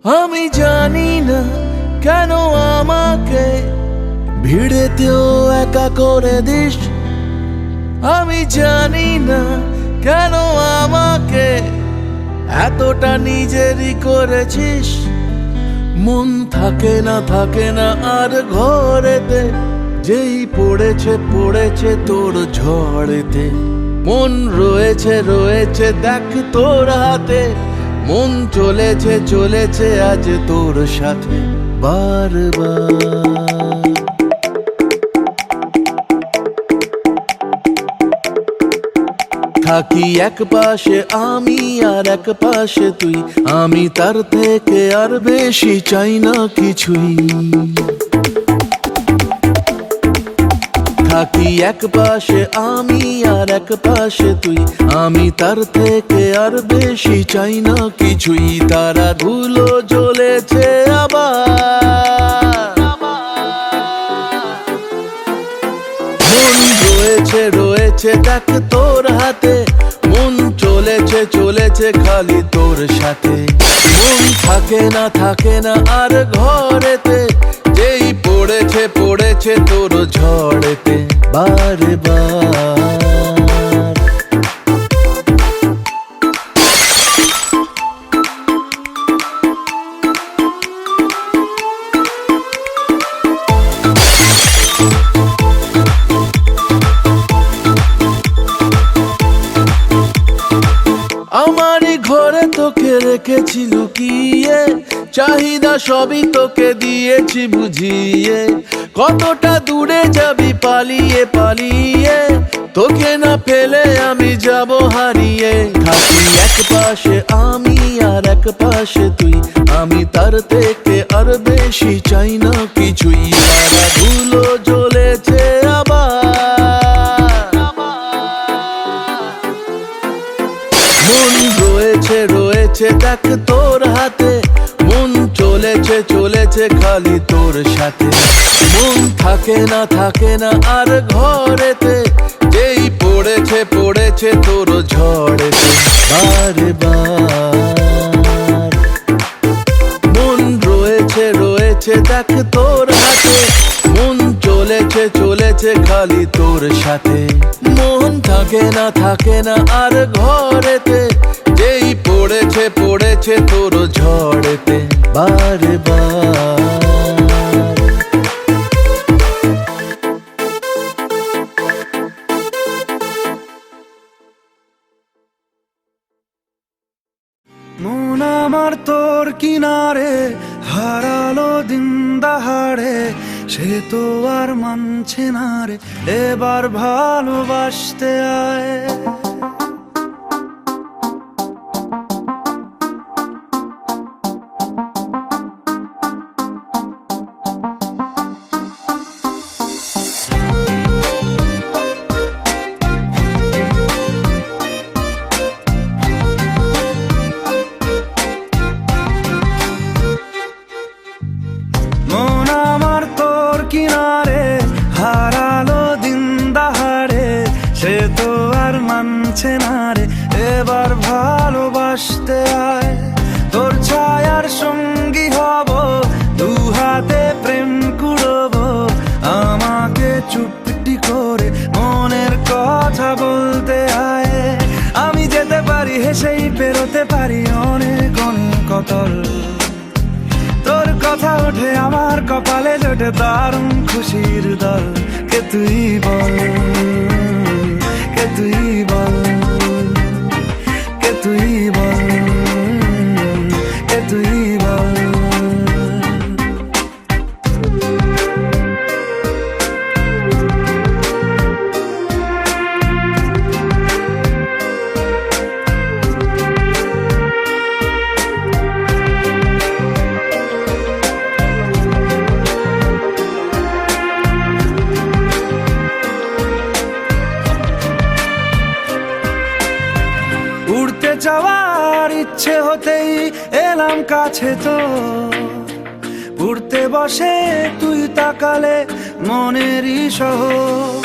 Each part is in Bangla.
আমি জানি না কেন আমাকে ভিড়েতেও একা করে দিস। আমি জানি না কেন আমাকে এতটা নিজেরই করেছিস। মন থাকে না আর ঘরেতে, যেই পড়েছে পড়েছে তোর ঝড়েতে। মন রয়েছে দেখ তোর হাতে, মন চলেছে আজ তোর সাথে বারবার। থাকি এক পাশে আমি আর এক পাশে তুই, আমি তার থেকে আর বেশি চাই না কিছুই। থাকি এক পাশে আমি আর এক পাশে তুই, আমি তার থেকে আর বেশি চাই না কিছুই। তারা ধুলো জ্বলেছে আবার, মন রয়েছে দেখ তোর হাতে, মন চলেছে খালি তোর সাথে। মন থাকে না আর ঘরেতে, যেই পড়েছে তোর ঝড়েতে বারবার। আমারই ঘরে তোকে রেখেছি লুকিয়ে, চাহিদা সবই তোকে দিয়েছি বুঝিয়ে। কতটা দূরে যাবি পালিয়ে পালিয়ে, তোকে না পেলে আমি যাব হারিয়ে। থাকি এক পাশে আমি আর এক পাশে তুই, আমি তার থেকে আর বেশি চাই না কিছুই। তারা ধুলো জ্বলেছে আবার, মন রয়েছে দেখ তোর হাতে, মন চলেছে খালি তোর সাথে। মন থাকে না আর ঘরেতে, যেই পড়েছে তোর ঝড়েতে বারবার। মন রয়েছে দেখ তোর হাতে, মন চলেছে খালি তোর সাথে। মন থাকে না আর ঘরেতে, যেই পড়েছে তোর ঝড়েতে বারবার। মন আমার তোর কিনারে হারালো দিন দাহাড়ে, সে তো আর মানছে না রে এবার ভালোবাসতে আয়। মন আমার তোর কিনারে হারালো দিন দাহাড়ে, সে তো আর মানছে না রে এবার ভালোবাসতে আয়। তোর ছায়ার সঙ্গী হব, দু হাতে প্রেম কুড়বো, আমাকে চুপটি করে মনের কথা বলতে আয়। আমি যেতে পারি হেসেই পেরোতে পারি অনেক অতল, তোর কথা ওঠে আমার কপালে জোটে দারুণ খুশির দল। কে তুই বল, কে তুই বল, কে তুই বল, কে তুই বল। উড়তে যাওয়ার ইচ্ছে হতেই এলাম কাছে তো, উড়তে বসে তুই তাকালে মনেরই শহর।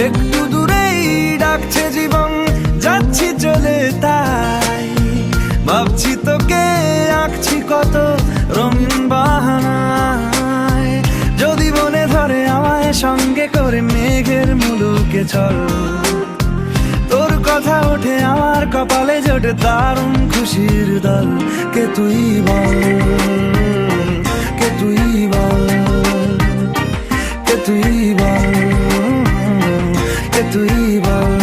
একটু দূরেই ডাকছে জীবন, যাচ্ছি চলে তাই ভাবছি তোকে আঁকছি কত রঙিন বাহানায়, যদি মনে ধরে আমায় সঙ্গে করে মেঘের মুলুকে চল। তোর কথা ওঠে আমার কপালে জোটে দারুণ খুশির দল। কে তুই বল, কে তুই বল, কে তুই বল, কে তুই বল।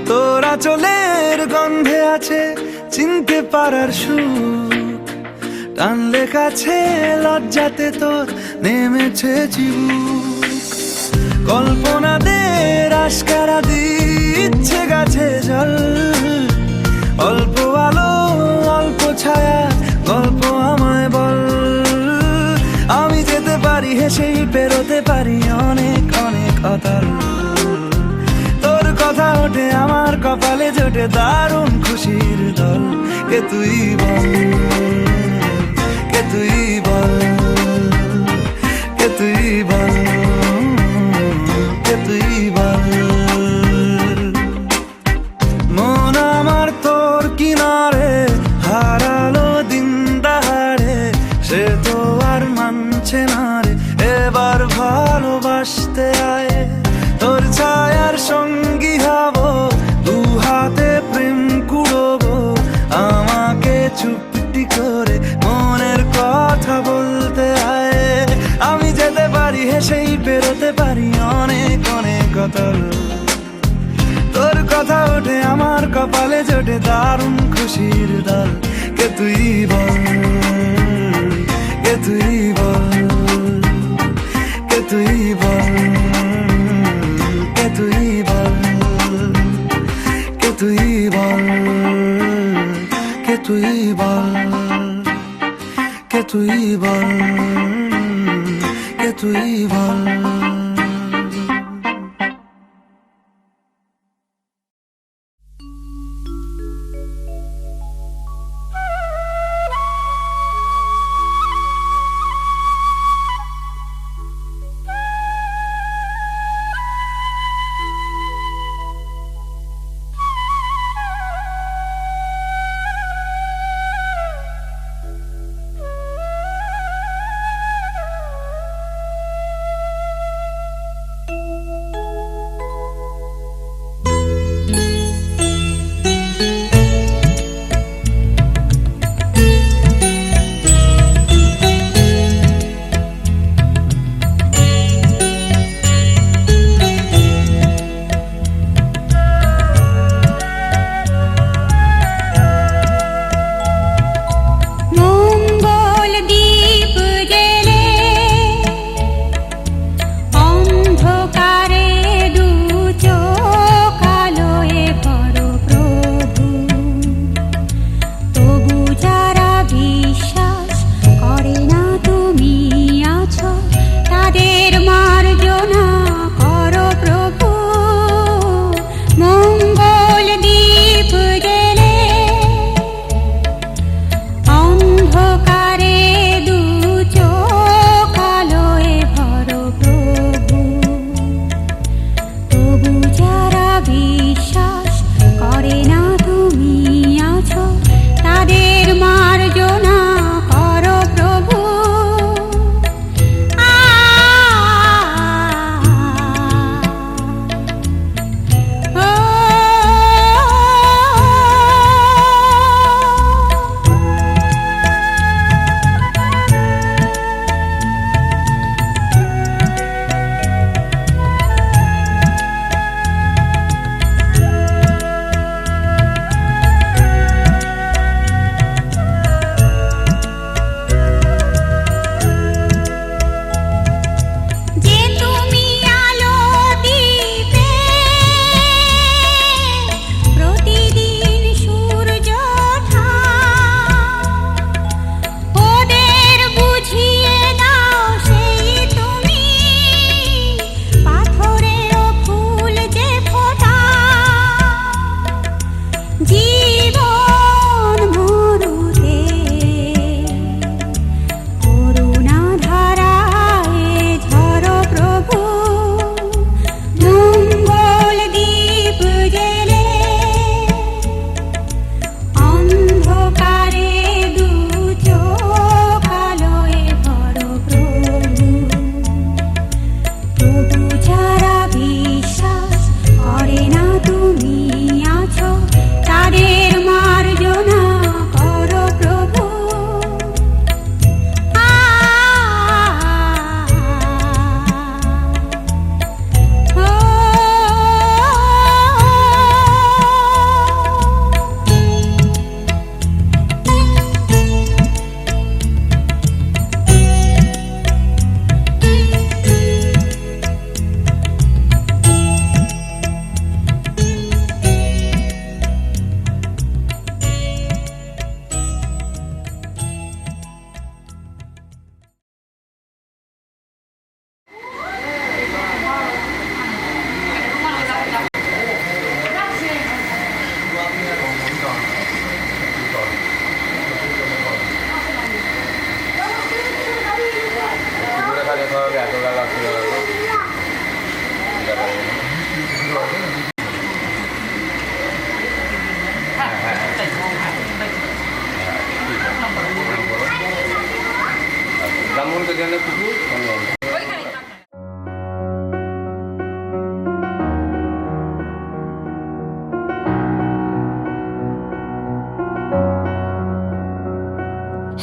তোরা চলের গন্ধে আছে চিনতে পারার সুখ, টানলে কাছে লজ্জাতে তোর নেমেছে চিবুক। কল্পনাদের আশকারা দিচ্ছে গাছে জল, অল্প আলো অল্প ছায়া গল্প আমায় বল। আমি যেতে পারি হেসেই পেরোতে পারি অনেক অনেক অতল। তোর কথা ওঠে আমার কপালে জোটে দারুণ খুশির দল। কে তুই বল, কে তুই বল, কে তুই বল, কে তুই বল। মন আমার তোর কিনারে হারালো দিন দাহাড়ে, সে তো আর মানছে না রে এবার ভালোবাসতে আয়। তোর ছায়ার সঙ্গী হব, দু হাতে প্রেম কুড়বো, আমাকে চুপটি করে মনের কথা বলতে আয়। আমি যেতে পারি হেসেই পেরোতে পারি অনেক অনেক অতল। তোর কথা ওঠে আমার কপালে জোটে দারুণ খুশির দল। কে তুই বল, কে তুই বল, কে তুই বল, কে তুই বল, কে তুই বল, কে তুই বল, কে তুই বল, কে তুই বল। ব্রাহ্মণকে জন্য কিছু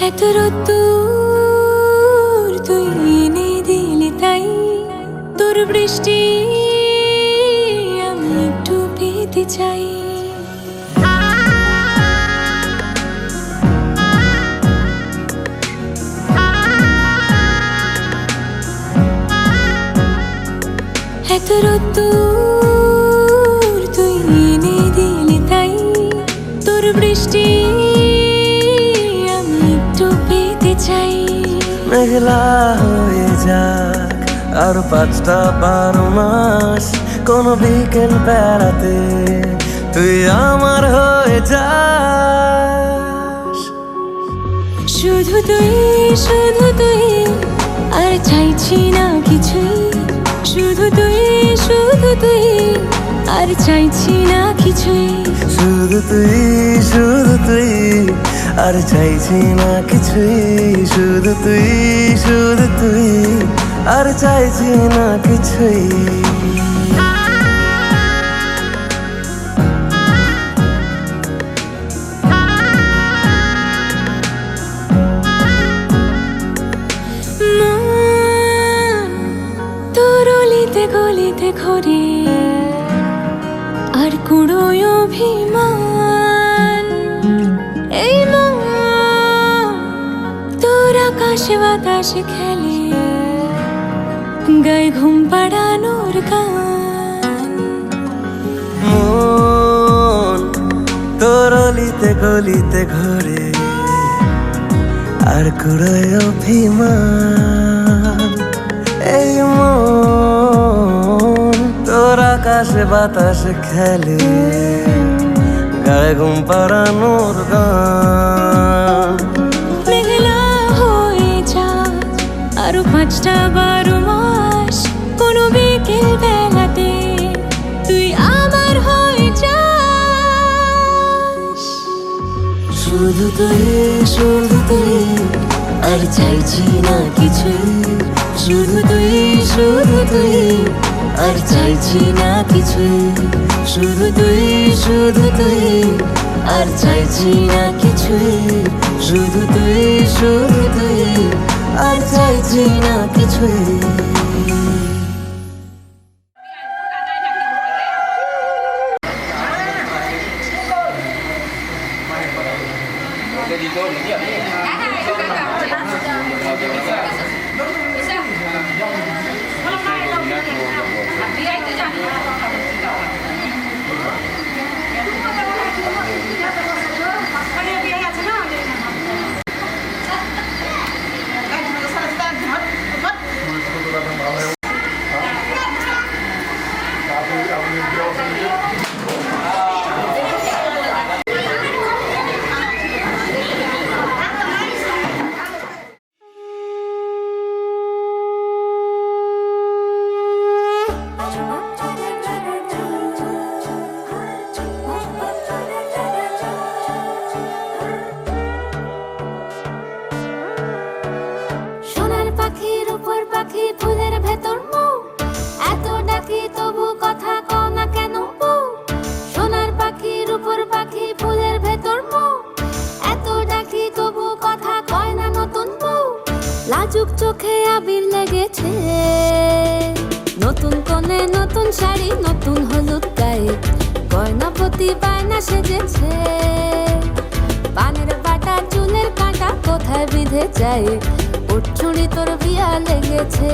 এত রোদ্দুর তুই এনে দিলি তাই তোর বৃষ্টি আমি একটু পেতে চাই এত রোদ্দুর তুই এনে দিলি তাই তোর বৃষ্টি চাই মেঘলা হয়ে যাক আর 5টা 12 মাস কোন বিকেল বেড়াতে তুই আমার হয়ে যাস শুধু তুই আর চাইছি না কিছুই শুধু তুই আর চাইছি না কিছুই শুধু তুই আর চাইছি না কিছুই শুধু তুই আর চাইছি না কিছুই তোর অলিতে গলিতে ঘরে আর কুড়োয় অভিমান এই মন তোর আকাশে বাতাসে খেলে গায়ে ঘুম পাড়ানোর গান মন তোর অলিতে গলিতে ঘরে আর কুড়ায় অভিমান এই মন তোর আকাশে বাতাসে খেলে গায়ে ঘুম পাড়ানোর গান মেঘলা হয়ে যা আরো 5টা 12 মাস কোনো বিকেল বেলাতে তুই আমার হয়ে যাস শুধু তুই আর চাইছি না কিছুই শুধু তুই আর চাইছি না কিছুই শুধু তুই আর চাইছি না কিছুই শুধু তুই আর চাইছি না কিছুই লাজুক চোখে আবির লেগেছে নতুন কোণে নতুন শাড়ি নতুন হলুদ গায়ে গয়নাপতি বায়না সেজেছে পানের বাটা চুলের কাঁটা কোথায় বিঁধে যায় ওর চুড়ি তোর বিয়া লেগেছে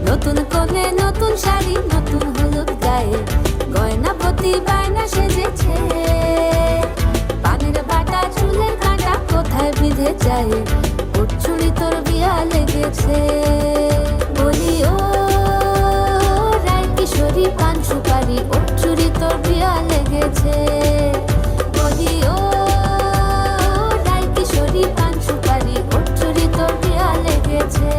নতুন কোণে নতুন শাড়ি নতুন হলুদ গায়ে গয়নাপতি বায়না সেজেছে পানের বাটা চুলের কাঁটা কোথায় বিঁধে যায় ওর চুড়ি তোর বিয়া লেগেছে বলি ও রায় কিশোরী পান সুপারি ওর চুড়ি তোর বিয়া লেগেছে বলি ও রায় কিশোরী পান সুপারি ওর চুড়ি তোর বিয়া লেগেছে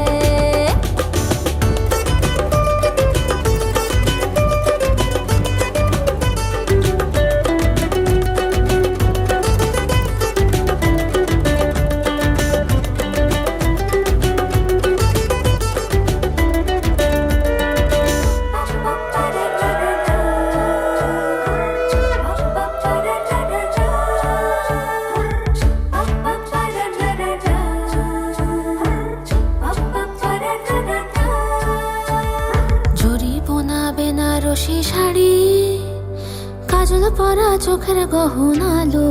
কাজল পরা চোখের গহনালো,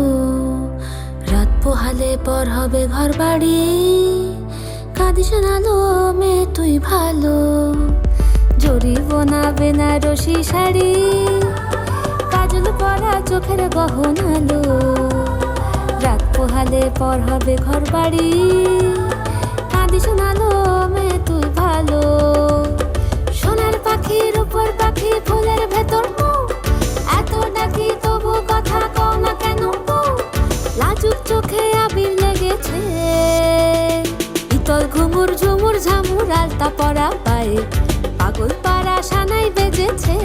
রাত পোহালে পর হবে ঘর বাড়ি। কাঁদিস নালো মেয়ে তুই ভালো, জড়িব না বেনারসি শাড়ি। কাজল পরা চোখের গহনালো, রাত পোহালে পর হবে ঘর বাড়ি। কাঁদিস নালো মেয়ে তুই ভালো, সোনার পাখির উপর পাখি ফুলের ভেতর মুখ। এত ডাকি তবু কথা কও না কেন গো, লাজুক চোখে আবির লেগেছে। ইতল ঘুমুর ঝুমুর ঝামুর আলতা পরা পায়ে, পাগল পাড়া সানাই বেজেছে।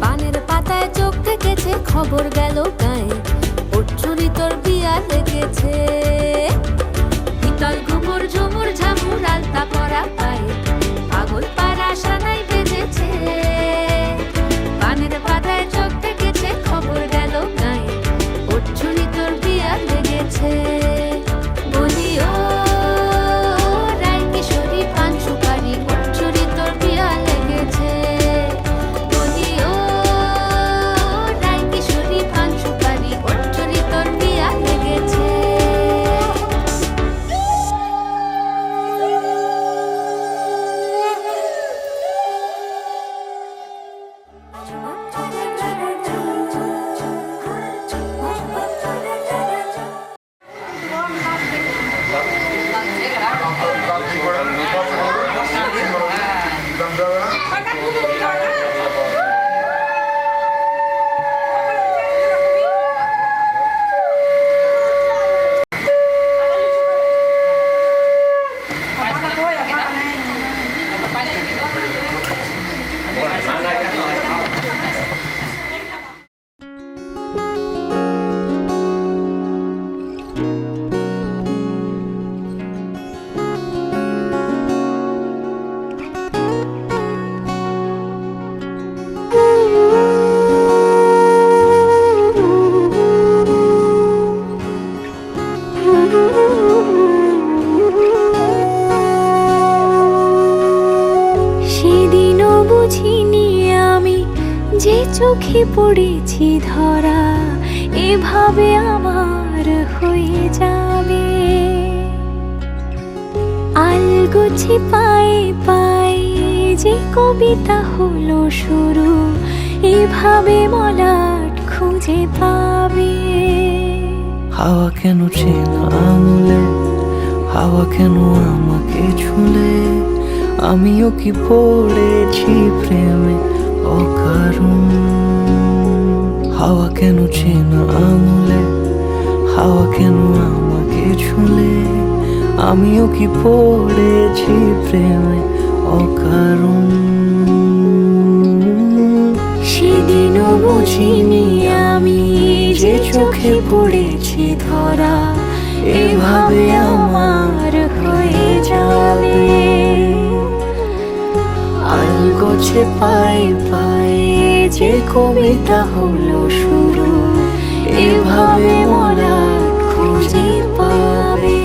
পানের পাতায় চোখ থেকেছে, খবর গেল গায়ে, ওর চুরি তোর বিয়া লেগেছে। ইতল ঘুমুর ঝুমুর ঝামুর আলতা পরা পায়ে, পাগল পাড়া সানাই বেজেছে। পানের পাতায় চোখ থেকেছে, খবর গেল গায়ে, ওর চুরি তোর বিয়া লেগেছে। বলি ও রায় কিশোরী পান সুপারি, ওর চুরি তোর বিয়া লেগেছে। বলি ও রায় কিশোরী পান সুপারি, ওর চুরি তোর বিয়া লেগেছে। সেদিনও বুঝিনি আমি যে চোখে পড়েছি ধরা, এভাবে আমার হয়ে যাবে। আলগোছে পায়ে পায়ে যে কবিতা হলো শুরু, এভাবে মলাট খুঁজে পাবে। হাওয়া কেন চেনা আঙুলে, হাওয়া কেন আমাকে ছুলে, আমিও কি পড়েছি প্রেমে অকারণ। হাওয়া কেন চেনা আঙুলে, হাওয়া কেন আমাকে ছুলে, আমিও কি পড়েছি প্রেমে অকারণ। সেদিনও বুঝিনি আমি যে চোখে পড়েছি ধরা, এভাবে আমার হয়ে যাবে। আলগোছে পায়ে পায়ে যে কবিতা হলো শুরু, এভাবে মোরা খুঁজে পাবে।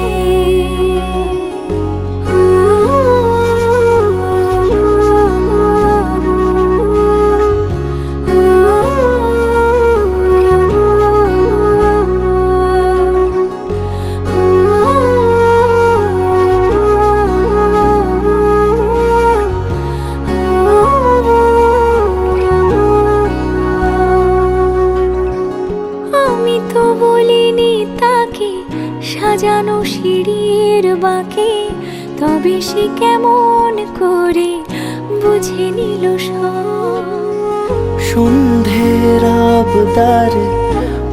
সাজানো সিঁড়ির বাঁকে, তবে সে কেমন করে বুঝে নিল সব। সন্ধ্যের আবদারে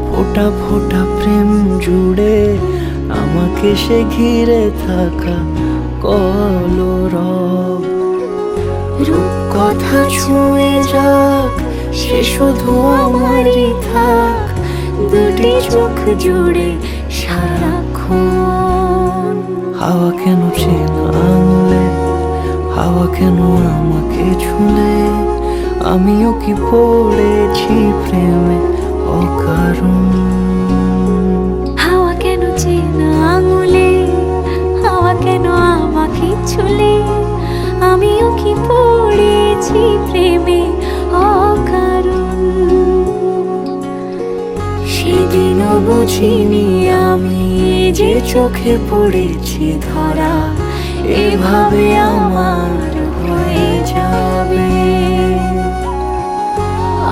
ফোঁটা ফোঁটা প্রেম জুড়ে, আমাকে সে ঘিরে থাকা কলরব। রূপকথা ছুঁয়ে যাক, সে শুধু আমারই থাক, দুটি চোখ জুড়ে সারাক্ষণ। হাওয়া কেন চেনা আঙুলে, হাওয়া কেন আমাকে ছুলে, আমিও কি পড়েছি প্রেমে অকারণ। হাওয়া কেন চেনা আঙুলে, হাওয়া কেন আমাকে ছুলে, আমিও কি পড়েছি প্রেমে অকারণ। বুঝিনি আমি যে চোখে পড়েছি ধরা এভাবে আমার হয়ে যাবে।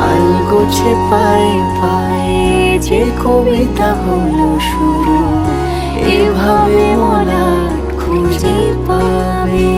আলগোছে পায়ে পায়ে যে কবিতা হলো শুরু এভাবে মলাট খুঁজে পাবে।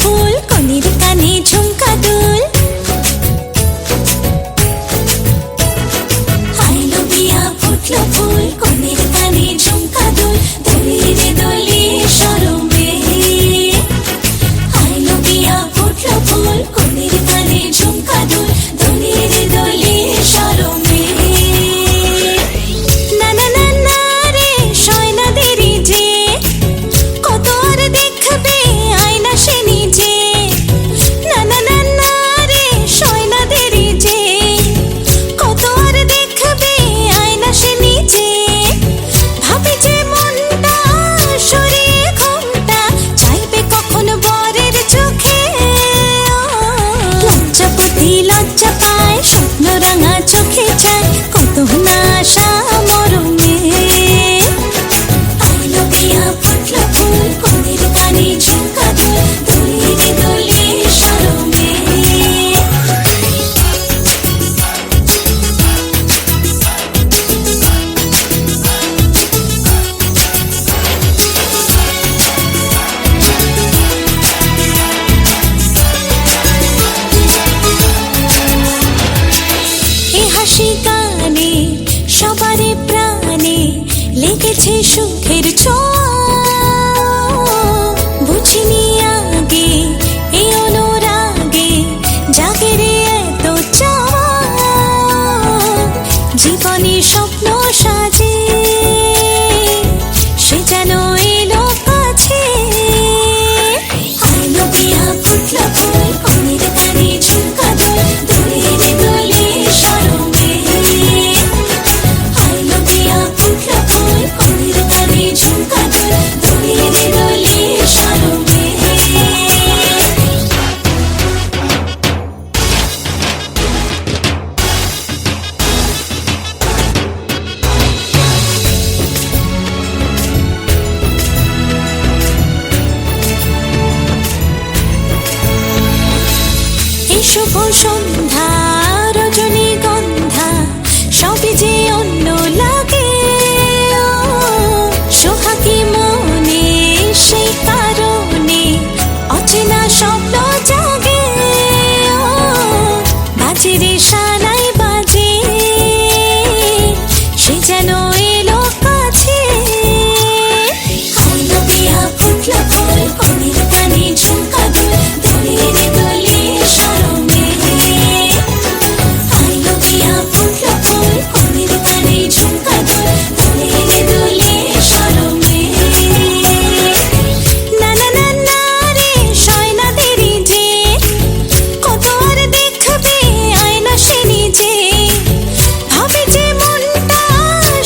ফুল কনির কানে ঝুমকা দুল আইলো বিয়া ফুটলো ফুল কনির কানে ঝুমকা দুল দলিয়ে দলিয়ে শরমে আইলো বিয়া ফুটলো ফুল কনির কানে ঝুমকা দুল দলিয়ে দলিয়ে শরমে না না না না রে শয়না দেরি যে কত আর দেখবে আয়না সে নিজে না না না না রে শয়না দেরি যে কত আর দেখবে আয়না সে নিজে ভাবে যে মনটা সরিয়ে ঘুমটা চাইবে কখন বরের চোখে লজ্জাপতি লজ্জা পায় স্বপ্ন রাঙা চোখে চায় কত না আশা মরমে আইলো বিয়া ফুটলো ফুল কনের কানে ঝুমকা দুল দলিয়ে দলিয়ে শরমে এ হাসি গানে সবারে প্রাণে লেগেছে সুখের ছোঁয়া বুঝিনি আগে এই অনুরাগে জাগে রে এত চাওয়া জীবনে স্বপ্ন সাজে সে যেন এলো কাছে আইলো বিয়া ফুটলো ফুল কনের কানে ঝুমকা দুল দলিয়ে দলিয়ে শরমে আইলো বিয়া ফুটলো ফুল কনের কানে ঝুমকা দুল দলিয়ে দলিয়ে শরমে এই শুভ সন্ধ্যা রজনীগন্ধা সবই যে অন্য লাগে সোহাগী মনে সেই কারণে অচেনা স্বপ্ন জাগে বাজে রে সানাই বাজে সে যেন এলো কাছে আইলো বিয়া ফুটলো ফুল কনের কানে ঝুমকা দুল দলিয়ে দলিয়ে শরমে আইলো বিয়া ফুটলো ফুল কনের কানে ঝুমকা দুল দলিয়ে দলিয়ে শরমে না না না না রে শয়না দেরি যে কত আর দেখবে আয়না সে নিজে ভাবে যে মনটা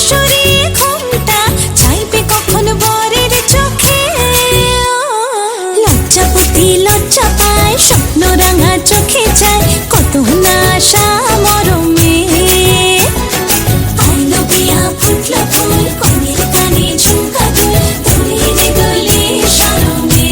সরিয়ে ঘুমটা চাইবে কখন বরের চোখে লজ্জাপতি লজ্জা পায় স্বপ্ন রাঙা চোখে চায় কত না আশা মরমে আইলো বিয়া ফুটলো ফুল কনের কানে ঝুমকা দুল দলিয়ে দলিয়ে শরমে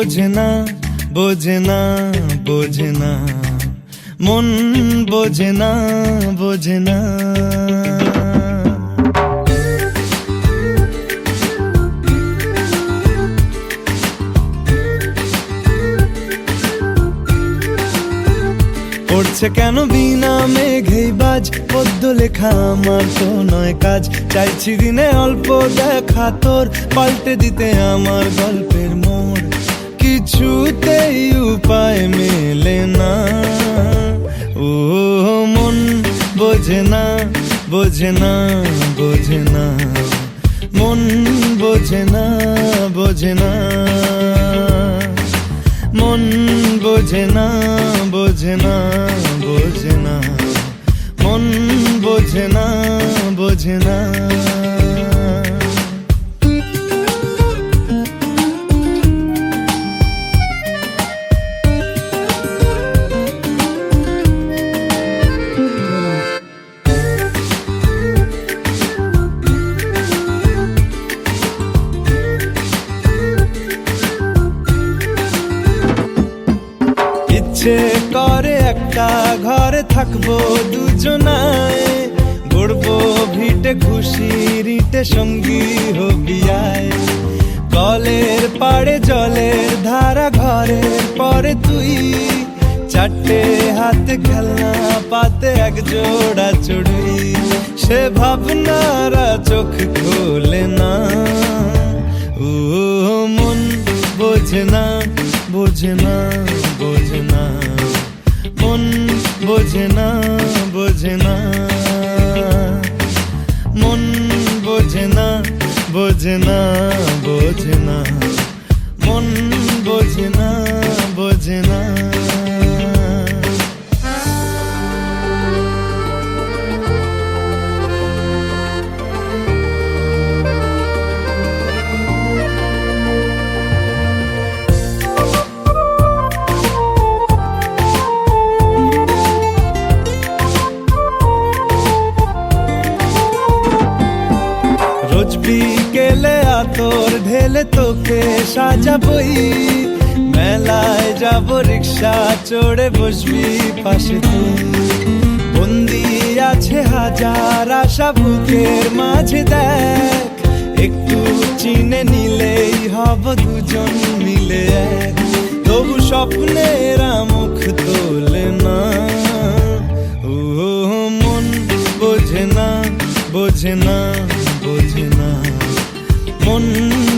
বোঝে না বোঝে না বোঝে না মন বোঝে না বোঝে না পড়ছে কেন বিনা মেঘেই বাজ পদ্য লেখা আমার তো নয় কাজ চাইছি দিনে অল্প দেখা তোর পাল্টে দিতে আমার গল্পের মোড় কিছুতেই উপায় মেলে না ও মন বোঝে না বোঝে না বোঝে না মন বোঝে না বোঝে না মন বোঝে না বোঝে না বোঝে না মন বোঝে না বোঝে না ইচ্ছে করে একটা ঘরে থাকবো দুজনায় গড়বো ভিটে খুশির ইটে সঙ্গী হবি আয় কলের পাড়ে জলের ধারা ঘরের পরে তুই চারটে হাতে খেলনা পাতে এক জোড়া চড়ুই সে ভাবনারা চোখ খোলে না ও মন বোঝে না বোঝে না বোঝে না মন বোঝে না বোঝে না মন বোঝে না বোঝে না বোঝে না মন বোঝে না বোঝে না রোজ বিকেলে আতর ঢেলে তোকে সাজাবই মেলায় যাব রিক্সা চড়ে বসবি পাশে তুই বন্দি আছে হাজার আশা বুকের মাঝে দেখ একটু চিনে নিলেই হব দুজন মিলে এক তবু স্বপ্নেরা মুখ তোলে না ও মন বোঝে না বোঝে না বোঝে না মন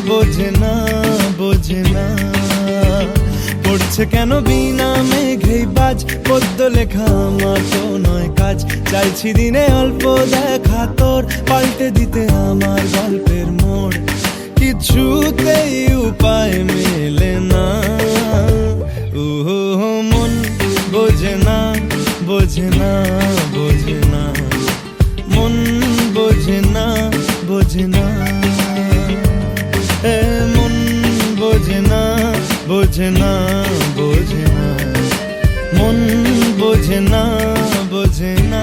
বোঝে না বোঝে না পড়ছে কেন বিনা মেঘেই বাজ পদ্য লেখা আমার তো নয় কাজ চাইছি দিনে অল্প দেখা তোর পাল্টে দিতে আমার গল্পের মোড় কিছুতেই উপায় মেলে না ও মন বোঝে না বোঝে না বোঝে না মন বোঝে না বোঝে না মন বোঝে না বোঝে না বোঝে না মন বোঝে না বোঝে না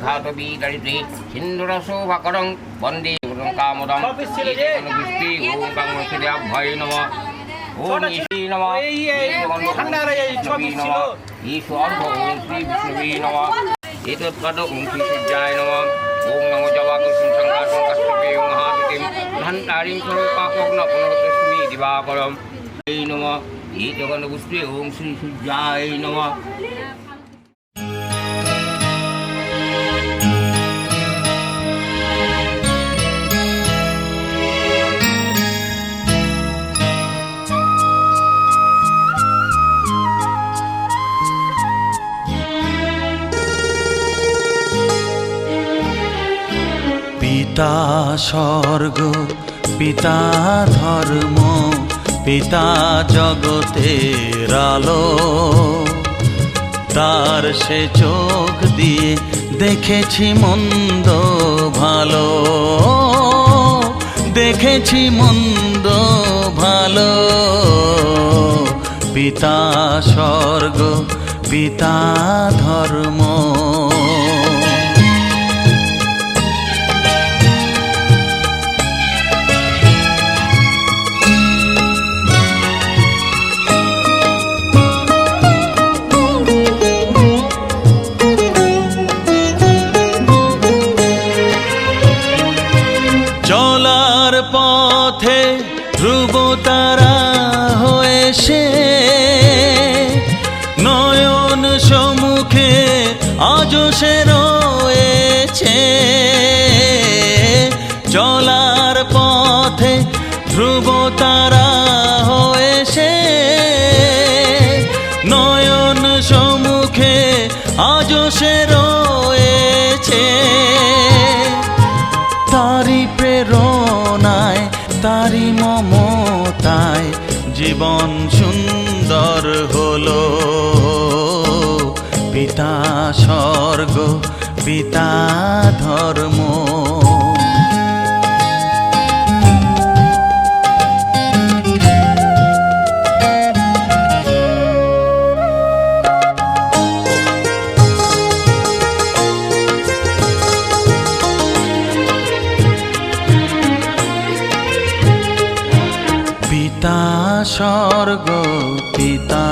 ঘাতবী দরিদ্রে সিন্ধুরশোভাকরং বন্দে কামদম বৃষ্টি ওম কাঙ্গসিদ্ধাভ্যয় নমঃ ওম ঈশী নমঃ ঈশ্বর ওম শ্রী বিষ্ণুবে নমঃ এতৎপদ ওম শ্রী সূর্যায় নমঃ ওম নমো জবাকুসুম সংকাশং কাশ্যপে মহাদিতিম ধন্তারিং স্বরূপাকগ্ন পুনরতস্মি দিবাকরম এই নমঃ এতৎপদ পুষ্পে ওম শ্রী সূর্যায় নমঃ পিতা স্বর্গ পিতা ধর্ম পিতা জগতের আলো, তার সে চোখ দিয়ে দেখেছি মন্দ ভালো, দেখেছি মন্দ ভালো। পিতা স্বর্গ পিতা ধর্ম। চলার পথে ধ্রুব তারা হয়ে সে, নয়ন সম্মুখে আজও সে রয়েছে। চলার পথে ধ্রুব তারা হয়ে সে, নয়ন সম্মুখে আজও সে রয়েছে। তারি প্রেরণায় তারি মমতায় জীবন সুন্দর হলো। পিতা স্বর্গ পিতা ধর্ম। পিতা স্বর্গ পিতা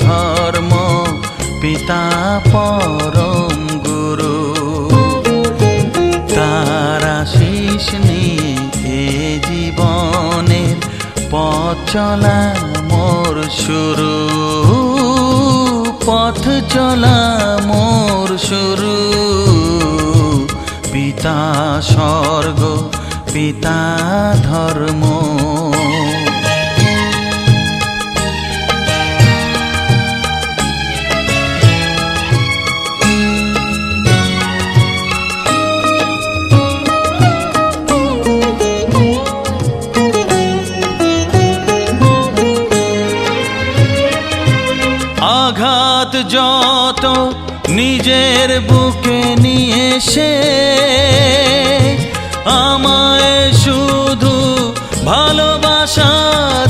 ধর্ম পিতা পরম গুরু, তার আশীষ নিয়ে এ জীবনের পথ চলা মোর শুরু, পথ চলা মোর শুরু। পিতা স্বর্গ পিতা ধর্ম। আঘাত যত নিজের বুকে নিয়ে সে, আমায় শুধু ভালোবাসা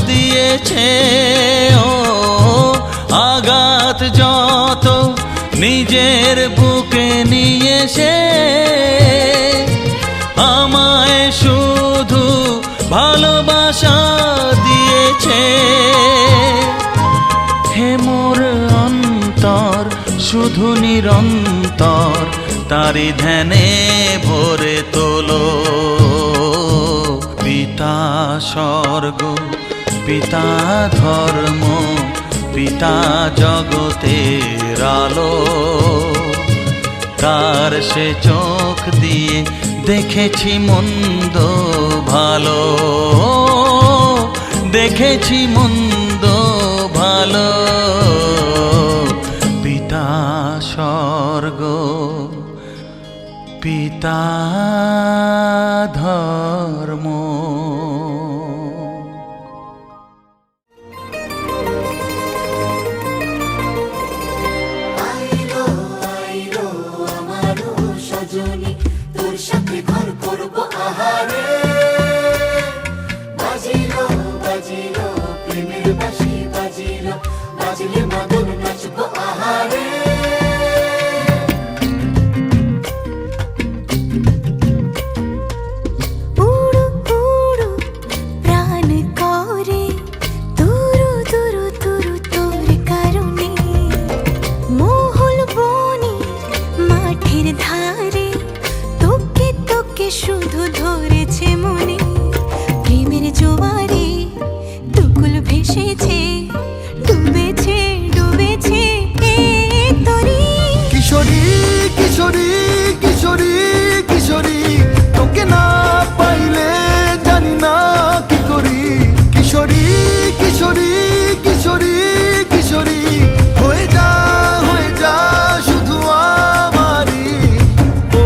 দিয়েছে। ও আঘাত যত নিজের বুকে নিয়ে সে, আমায় শুধু ভালোবাসা দিয়েছে। হে মোর অন্তর শুধু নিরন্তর তারি ধ্যানে ভরে তোলো। পিতা স্বর্গ পিতা ধর্ম পিতা জগতের আলো, তার সে চোখ দিয়ে দেখেছি মন্দ ভালো, দেখেছি মন্দ ভালো। পিতা স্বর্গ পিতা ধর্ম। তোর সাথে ঘর করবো আহারে, বাজিলো বাজিলো প্রেমের বাঁশি বাজিলো, বাজিলে মদন নাচবো আহারে। উড়ু উড়ু প্রাণ করে তুরু তুরু তুরু তোর কারণে, মহল বনে মাঠের ধারে তোকে তোকে শুধু ধরেছে মনে। প্রেমের জোয়ারে দুকুল ভেসেছে, ডুবেছে ডুবেছে এক তরি। কিশোরী কিশোরী কিশোরী কিশোরী, তোকে না পাইলে জানি না কি করি। কিশোরী কিশোরী কিশোরী কিশোরী, হয়ে যা শুধু আমারই। ও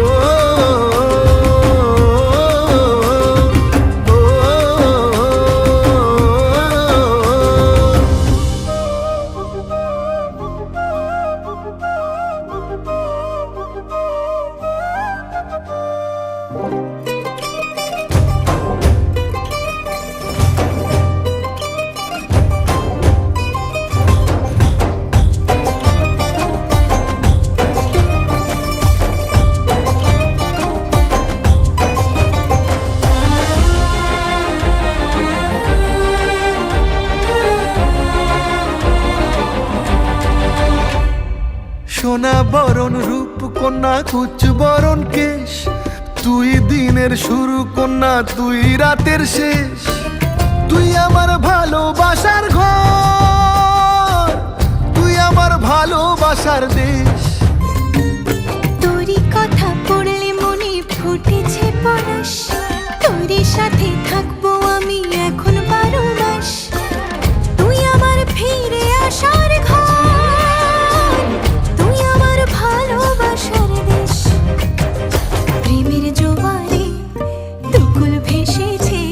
সোনা বরণ রূপ কন্যা কুচ বরণ কেশ, তুই দিনের শুরু কন্যা তুই রাতের শেষ, তুই আমার ভালোবাসার ঘর, তুই আমার ভালোবাসার দেশ। তোরই কথা পড়লে মনে ফুটেছে পরশ, তোরই সাথে থাকবো আমি এখন 12 মাস। তুই আমার ফিরে আসার ঘর, তুই আমার ভালোবাসার দেশ। প্রেমের জোয়ারে দুকুল ভেসেছে,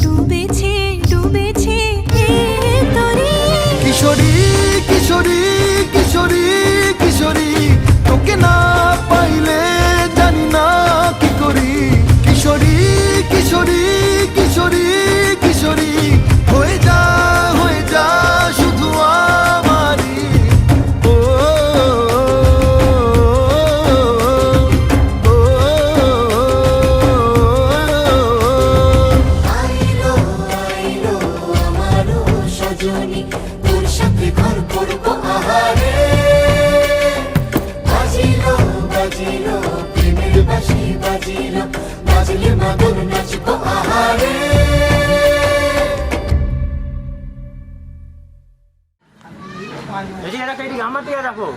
ডুবেছে ডুবেছে তোরে। কিশোরী কিশোরী কিশোরী কিশোরী, তোকে না পাইলে জানি না কি করি। কিশোরী কিশোরী কিশোরী কিশোরী, হয়ে যা শুধু আমারই। ও, ও, ও, আইলো আইলো আমারও সজনী, তোর সাথে ঘর করবো আহারে। বাজিলো বাজিলো প্রেমের বাঁশি বাজিলো, বাজলে মাদল নাচবো আহারে। আমার দিয়ে রাখো।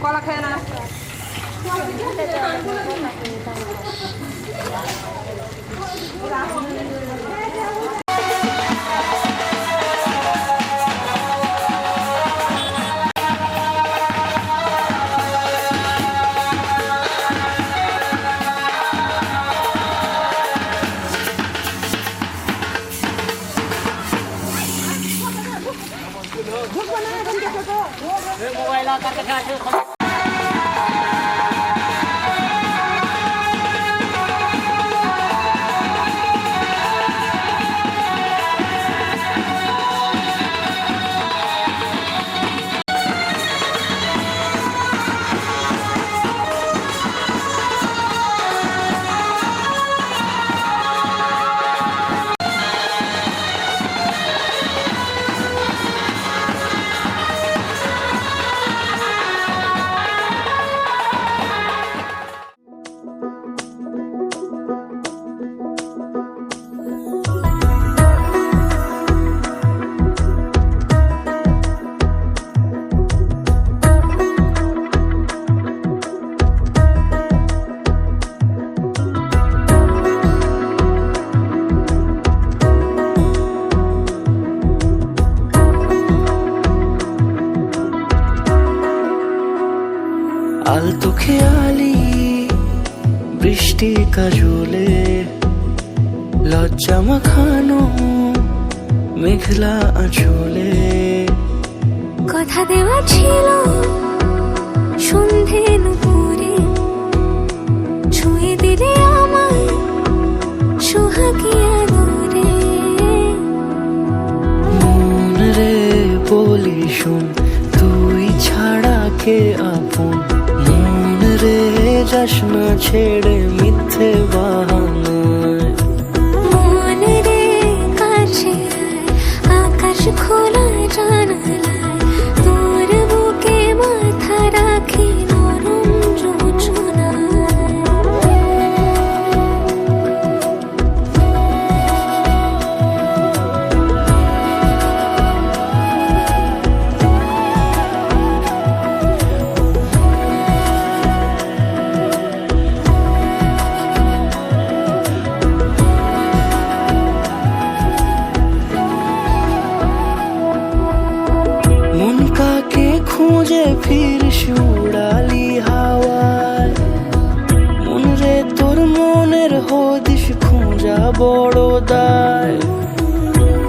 কলা খায় না। আলতো খেয়ালি বৃষ্টি কাজলে, লজ্জা মাখানো মেঘলা আঁচলে। কথা দেওয়া ছিল সন্ধে নুপুরে, ছুঁয়ে দিলে আমায় সোহাগী আদরে। মন রে বলি শোন, তুই ছাড়া কে আপন। মন রে যাস না ছেড়ে মিথ্যে বাহানায়। মন রে কাছে আয়, আকাশ খোলা জানালায়, তোর বুকে মাথা রাখি নরম যোজনায়। বড় দায়।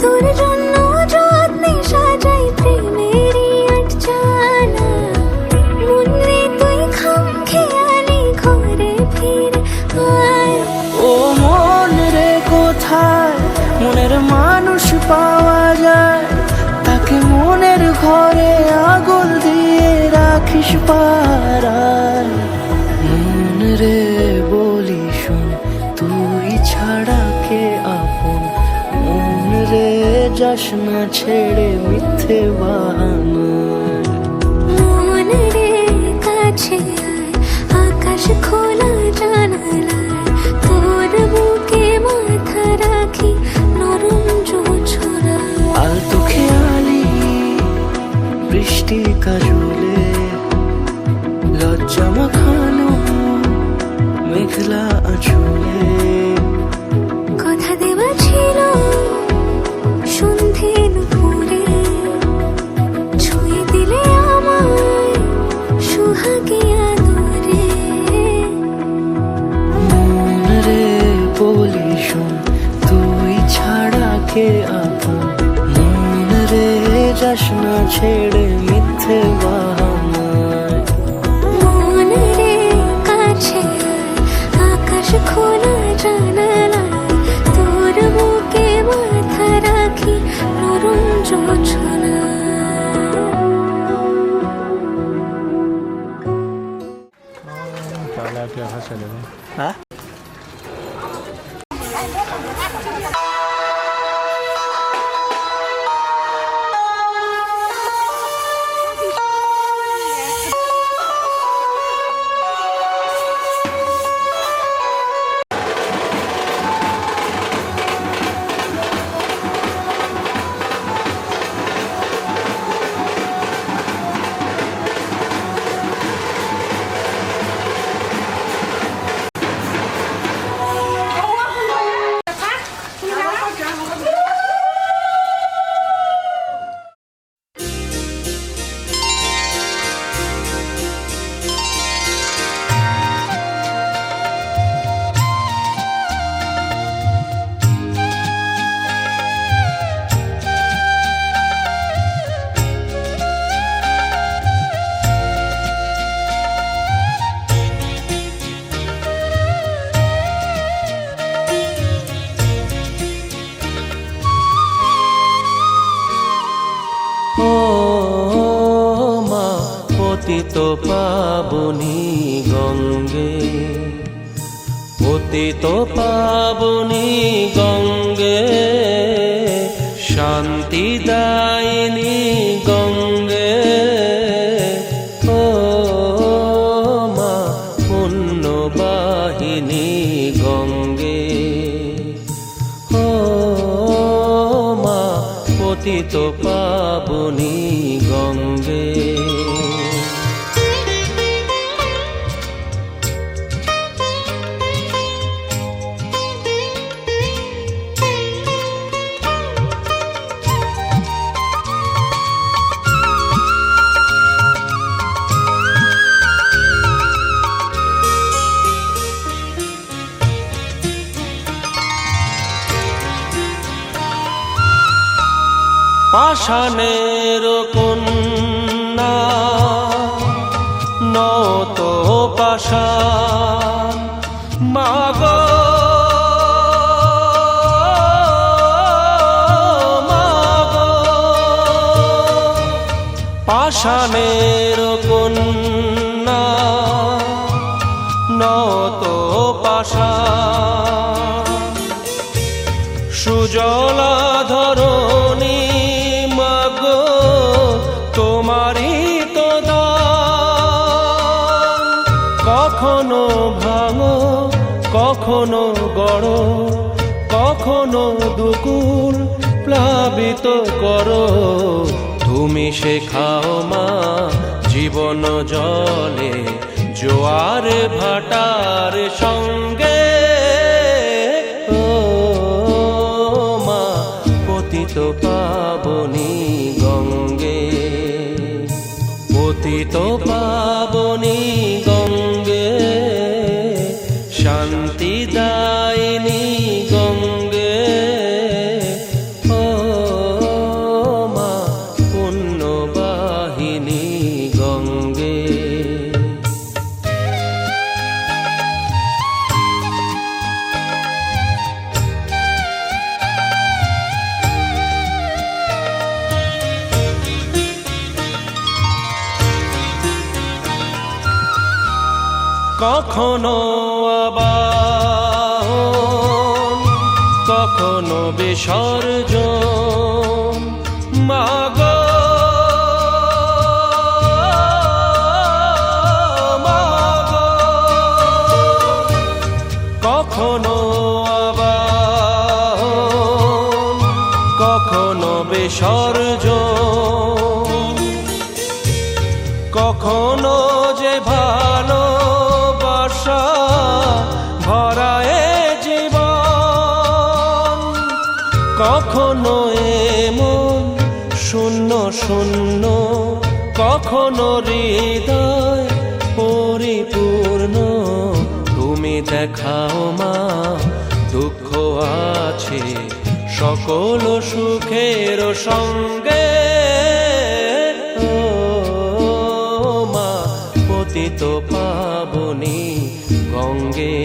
তোর জন্য যত্নে সাজাই প্রেমেরই আটচালা, মনে তুই খাম খেয়ালি ঘরে ফিরে আয়। ও মন রে কোথায় মনের মানুষ পাওয়া যায়, তাকে মনের ঘরে আগুন দিয়ে রাখিস পাড়ায়। মন রে বলি শোন তুই ছাড়া কে আপন, মন রে যাস না ছেড়ে মিথ্যে বাহানায়। মন রে কাছে আয়, আকাশ খোলা জানালায়, তোর বুকে মাথা রাখি নরম জোছনায়। আলতো খেয়ালি বৃষ্টি কাজলে, লজ্জা মাখানো মেঘলা আঁচলে। কথা দেওয়া ছিল সন্ধে দুপুরে, ছুঁয়ে দিলে আমায় সুহাগে আদরে। মন রে বলি শোন তুই ছাড়া কে আপন, মন রে যাস না ছেড়ে মিথ্যে বাহানায়। মন রে কাছে আয়, আকাশ খোলা জানালায়, তোর বুকে মাথা রাখি নরম জোছনায়। হ্যাঁ ও মা পতিত পাবনী গঙ্গে, পতিত পাবনী গঙ্গে, শান্তি দায়িনী গঙ্গে। ও মা পুণ্যবাহিনী গঙ্গে, ও মা পতিত পাবনী গঙ্গে। পাষাণের কন্যা নত পাষাণ, মাগো মাগো। পাষাণের কন্যা নত পাষাণ, সুজলা ধরণী মাগো তোমারই তো দান। কখনো ভাঙো কখনো গড়ো, কখনো দুকুল প্লাবিত করো, তুমি শেখাও মা জীবন জলে জোয়ার ভাটার সঙ্গে। ও মা পতিত পাবনী গঙ্গে, পতিত পাবনী গঙ্গে, শান্তি দায়িনী গঙ্গে। কখনো আবাহন, কখনো বিসর্জন। মাগো মাগো, কখনো আবাহন, কখনো বিসর্জন। কখনো যে ভালোবাসা ভরায় জীবন, কখনো এমন শূন্য শূন্য, কখনো হৃদয় পরিপূর্ণ। তুমি দেখাও মা দুঃখ আছে সকল সুখের সঙ্গে। ও মা পতিত পাবনী গঙ্গে,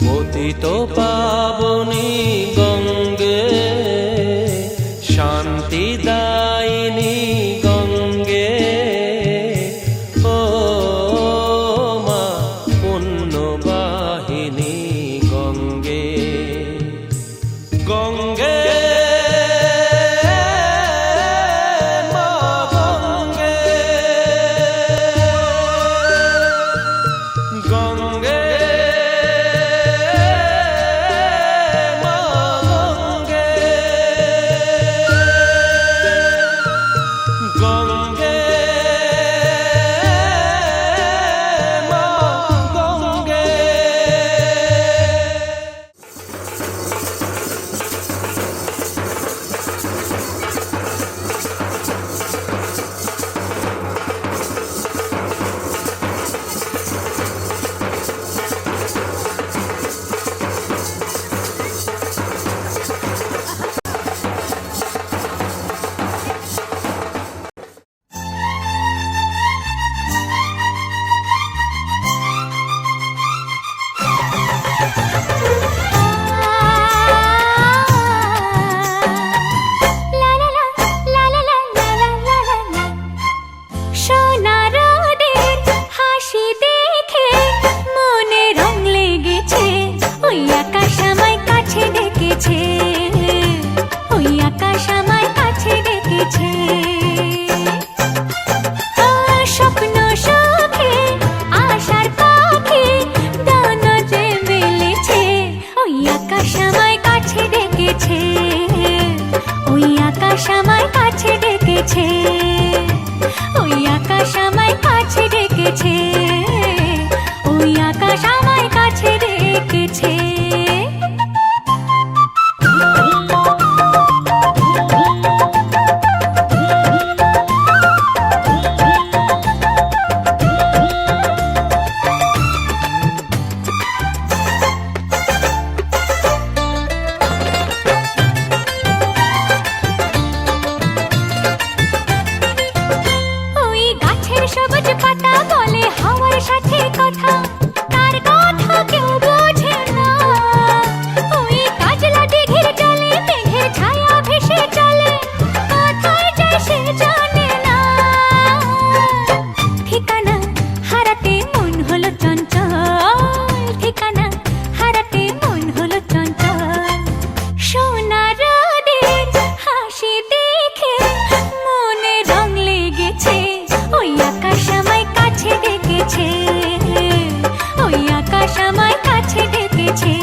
পতিত পাবনী গঙ্গে, শান্তি দায়িনী গঙ্গে। ও মা পুণ্যবাহিনী গঙ্গে, গঙ্গে মা গঙ্গে, গঙ্গে মা গঙ্গে, গঙ্গে মা গঙ্গে। সোনার রোদের হাসি দেখে মনে রং লেগেছে, ওই আকাশ আমায় কাছে ডেকেছে, ওই আকাশ আমায় কাছে ডেকেছে। স্বপ্ন সুখে আশার পাখি ডানা যে মেলেছে, ওই আকাশ আমায় কাছে ডেকেছে, ওই আকাশ আমায় কাছে ডেকেছে, ওই আকাশ আমায় কাছে ডেকেছে, ওই আকাশ আমায় কাছে ডেকেছে। ওই গাছের সবুজ পাতা বলে হাওয়ার সাথে কথা, তার কথা কেউ বোঝে না। ওই কাজলা দিঘির জলে মেঘের ছায়া ভেসে চলে, কোথায় যায় সে জানে না। ঠিকানা হারাতে মন হলো চঞ্চল, ঠিকানা হারাতে মন হলো চঞ্চল। সোনার রোদের হাসি দেখে মনে রং লেগেছে, ওই আকাশ আমায় কাছে ডেকেছে, ওই আকাশ আমায় কাছে ডেকেছে,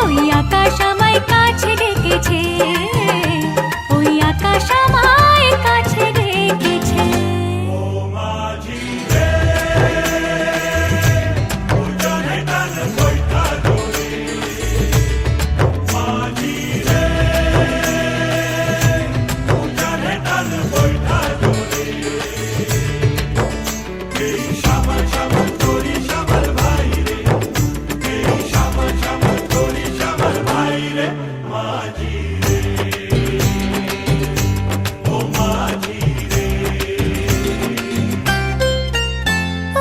ওই আকাশ আমায় কাছে ডেকেছে, ওই আকাশ আমায় কাছে ডেকেছে।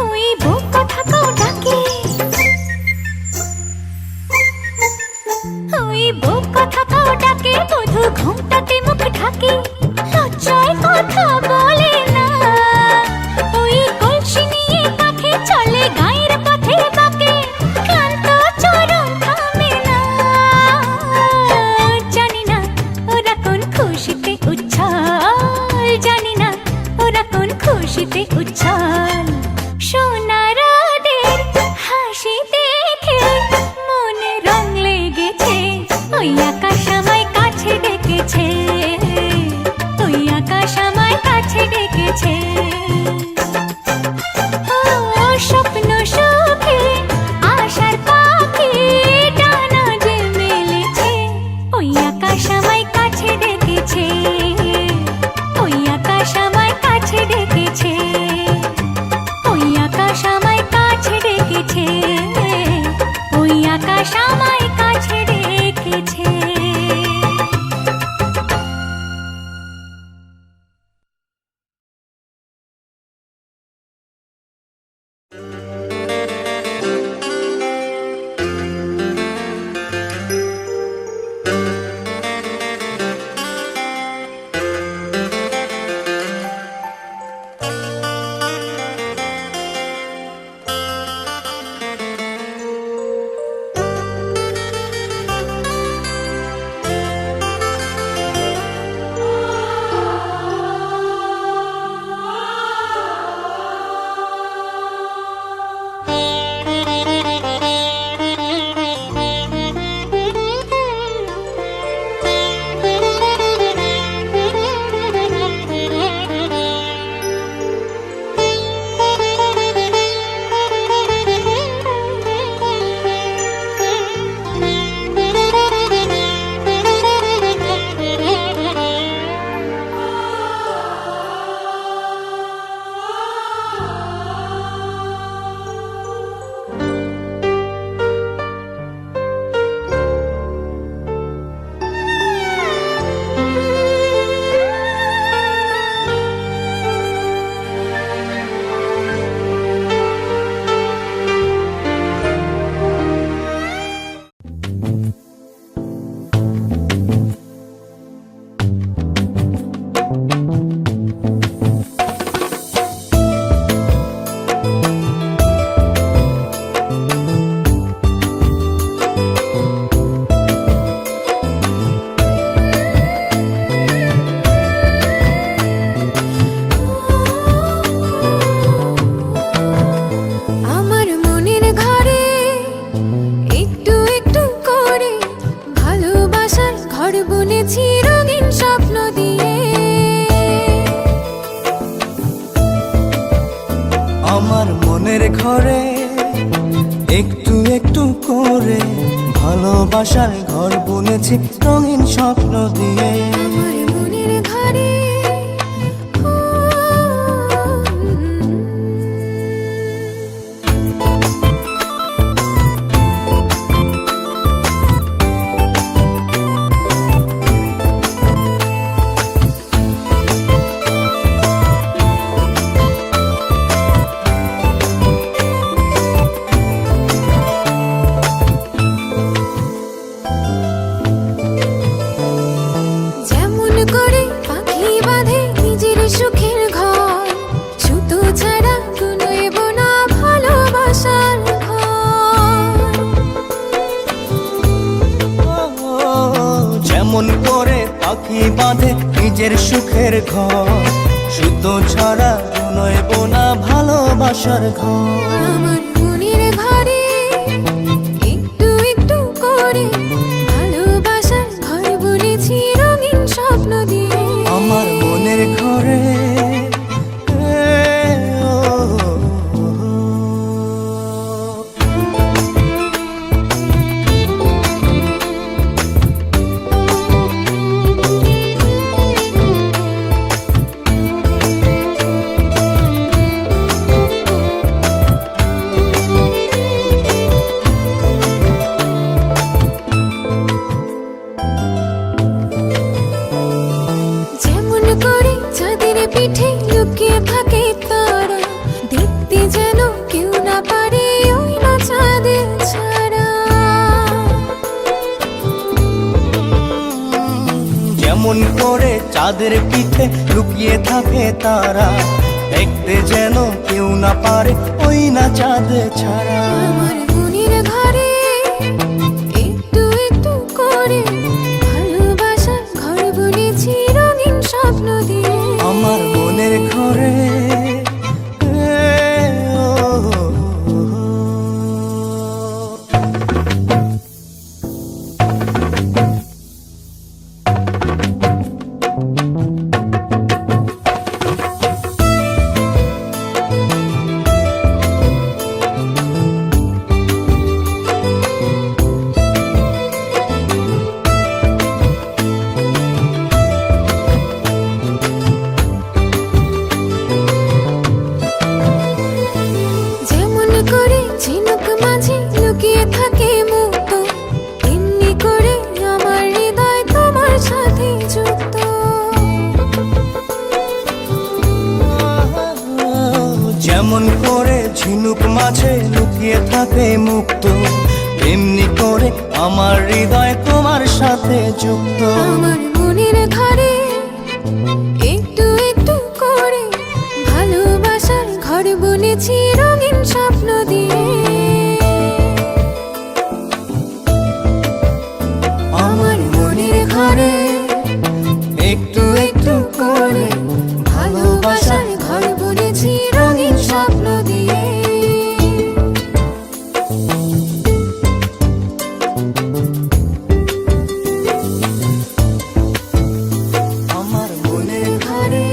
ওই বুক কথাকেও ডাকে, ওই বুক কথাকেও ডাকে, বধূ ঘুমটাতে মুখ ঢাকে, লজ্জায় কথা বলে না। ওই কলসি নিয়ে কাছে ওই আকাশ আমায় কাছে ডেকেছে, ওই আকাশ আমায় কাছে ডেকেছে। ও স্বপ্ন সুখে আশার পাখি ডানা যে মেলেছে, ওই আকাশ আমায় কাছে ডেকেছে, ওই আকাশ আমায় কাছে ডেকেছে, ওই আকাশ আমায় কাছে ডেকেছে, ওই আকাশ আমায় কাছে ডেকেছে। আমার মনের ঘরে একটু একটু করে ভালোবাসার ঘর বুনেছি রঙিন স্বপ্ন দিয়ে। আমার মনের ঘরে যেমন করে পাখি বাঁধে নিজের সুখের ঘর, সুতো ছাড়া নয় বোনা ভালোবাসার ঘর। আমার মনের ঘরে একটু একটু করে ভালোবাসার ঘর বুনেছি রঙিন স্বপ্ন দিয়ে। আমার মনের ঘরে পিঠে লুকিয়ে থাকে তারা, দেখতে যেন কেউ না পারে ওই না চাঁদের ছাড়া। যেমন করে চাঁদের পিঠে লুকিয়ে থাকে তারা, দেখতে যেন কেউ না পারে ওই না চাঁদ ছাড়া। আমার মনের ঘরে একটু একটু করে ভালোবাসার ঘর বুনেছি রঙিন স্বপ্ন দিয়ে। আমার মনের ঘরে থাকে মুক্ত, এমনি করে আমার হৃদয় তোমার সাথে যুক্ত। আমার মনের ঘরে একটু একটু করে ভালোবাসার ঘর বুনেছি রঙিন স্বপ্ন দিয়ে। আমার মনের ঘরে একটু একটু করে ভালোবাসার ঘর বুনেছি রঙিন স্বপ্ন দিয়ে। আমার মনের ঘরে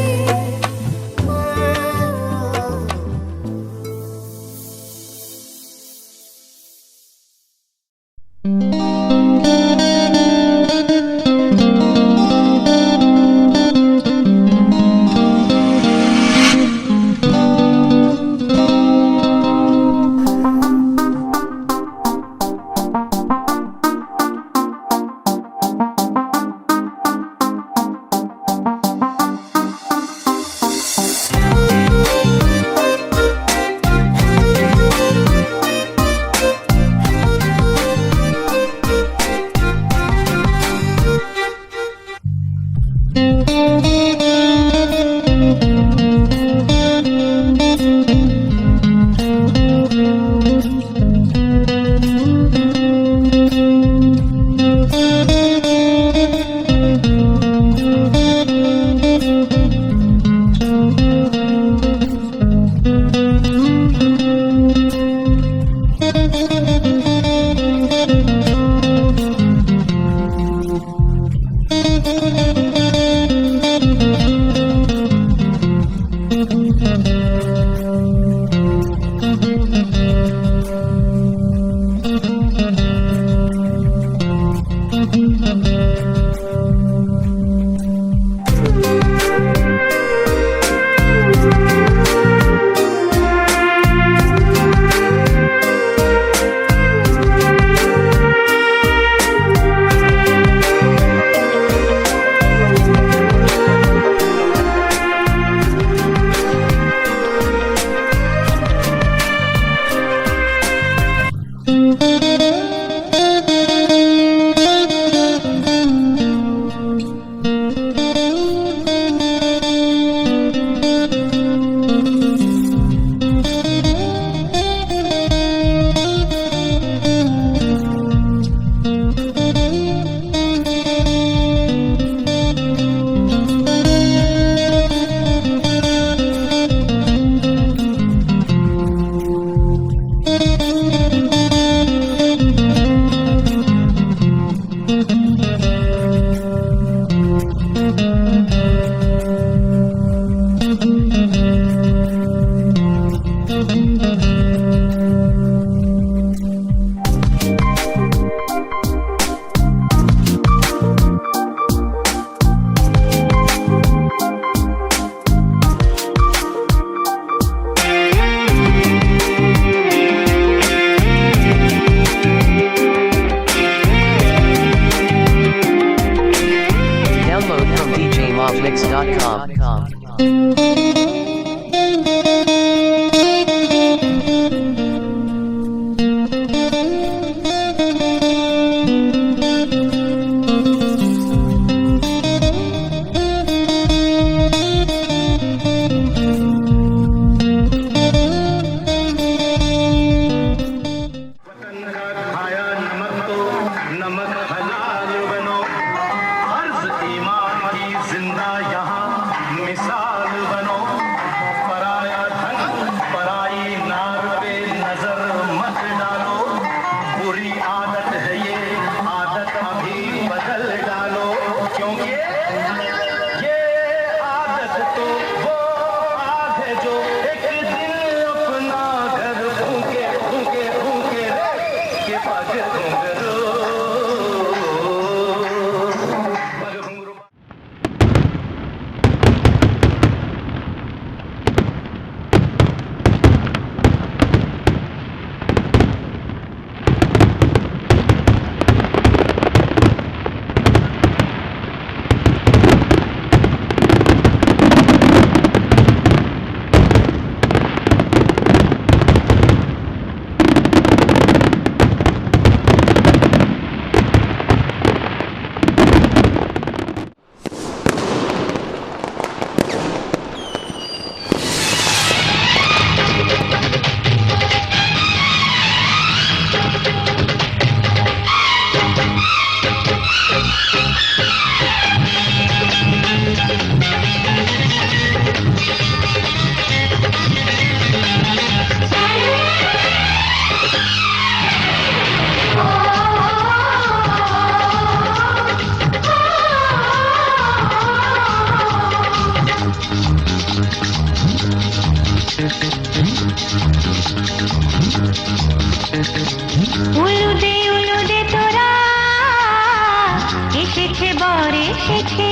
এসেছে বর এসেছে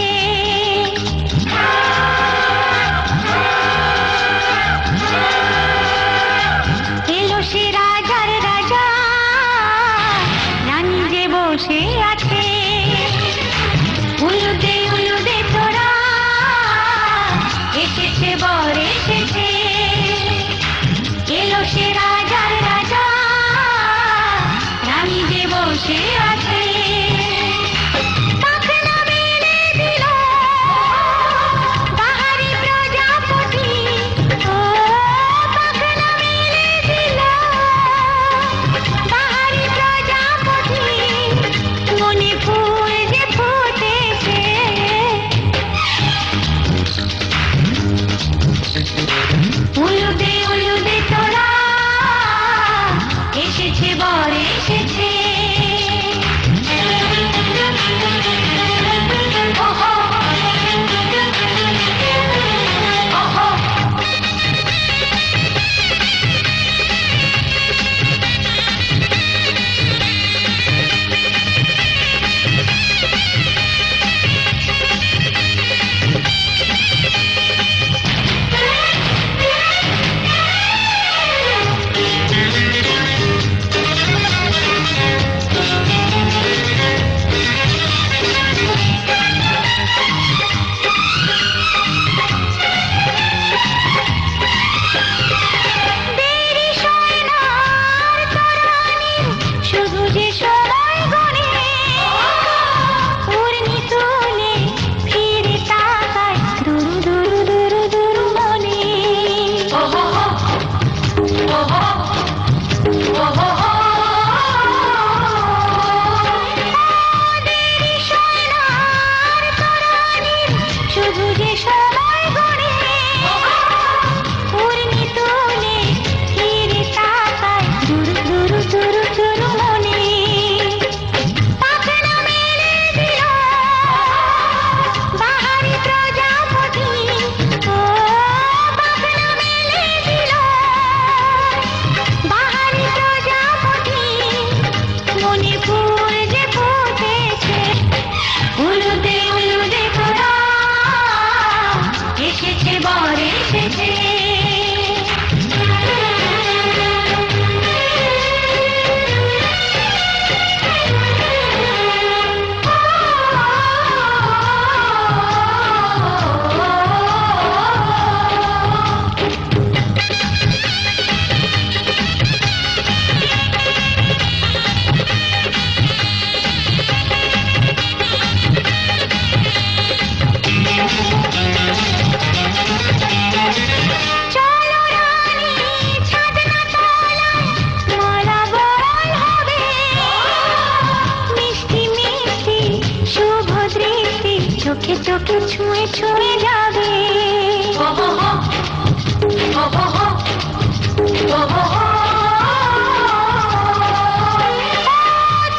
এলো সে রাজার রাজা রানী যে বসে আছে উলুদে উলুদে তোরা এসেছে বর এসেছে এলো সে রাজার রাজা রানী যে বসে আছে পাখনা মেলে দিল বাহারি প্রজাপতি ও পাখনা মেলে দিল বাহারি প্রজাপতি মনে ফুল যে ফুটেছে উলুদে উলুদে তোরা এসেছে বর এসেছে ওহো ওহো দেরি সয়নার তরানির শুধু যে সময় গণে উর্মি তুলে ফিরে তাকায় দুরু দুরু দুরু দুরু মনে ওহো ওহো ওহো দেরি সয়নার তরানির শুধু যে সময় গণে উর্মি তুলে ফিরে তাকায় দুরু দুরু দুরু দুরু মনে পাখনা মেলে দিল বাহারি প্রজাপতি ও পাখনা মেলে দিল বাহারি প্রজাপতি মনে ফুল যে ফুটেছে উলুদে উলুদে তোরা এসেছে বর এসেছে চলো রানী ছাদনা তলায় মালা বরণ হবে মিষ্টি মিষ্টি শুভ দৃষ্টি চোখে চোখে ছুঁয়ে ছুঁয়ে যাবে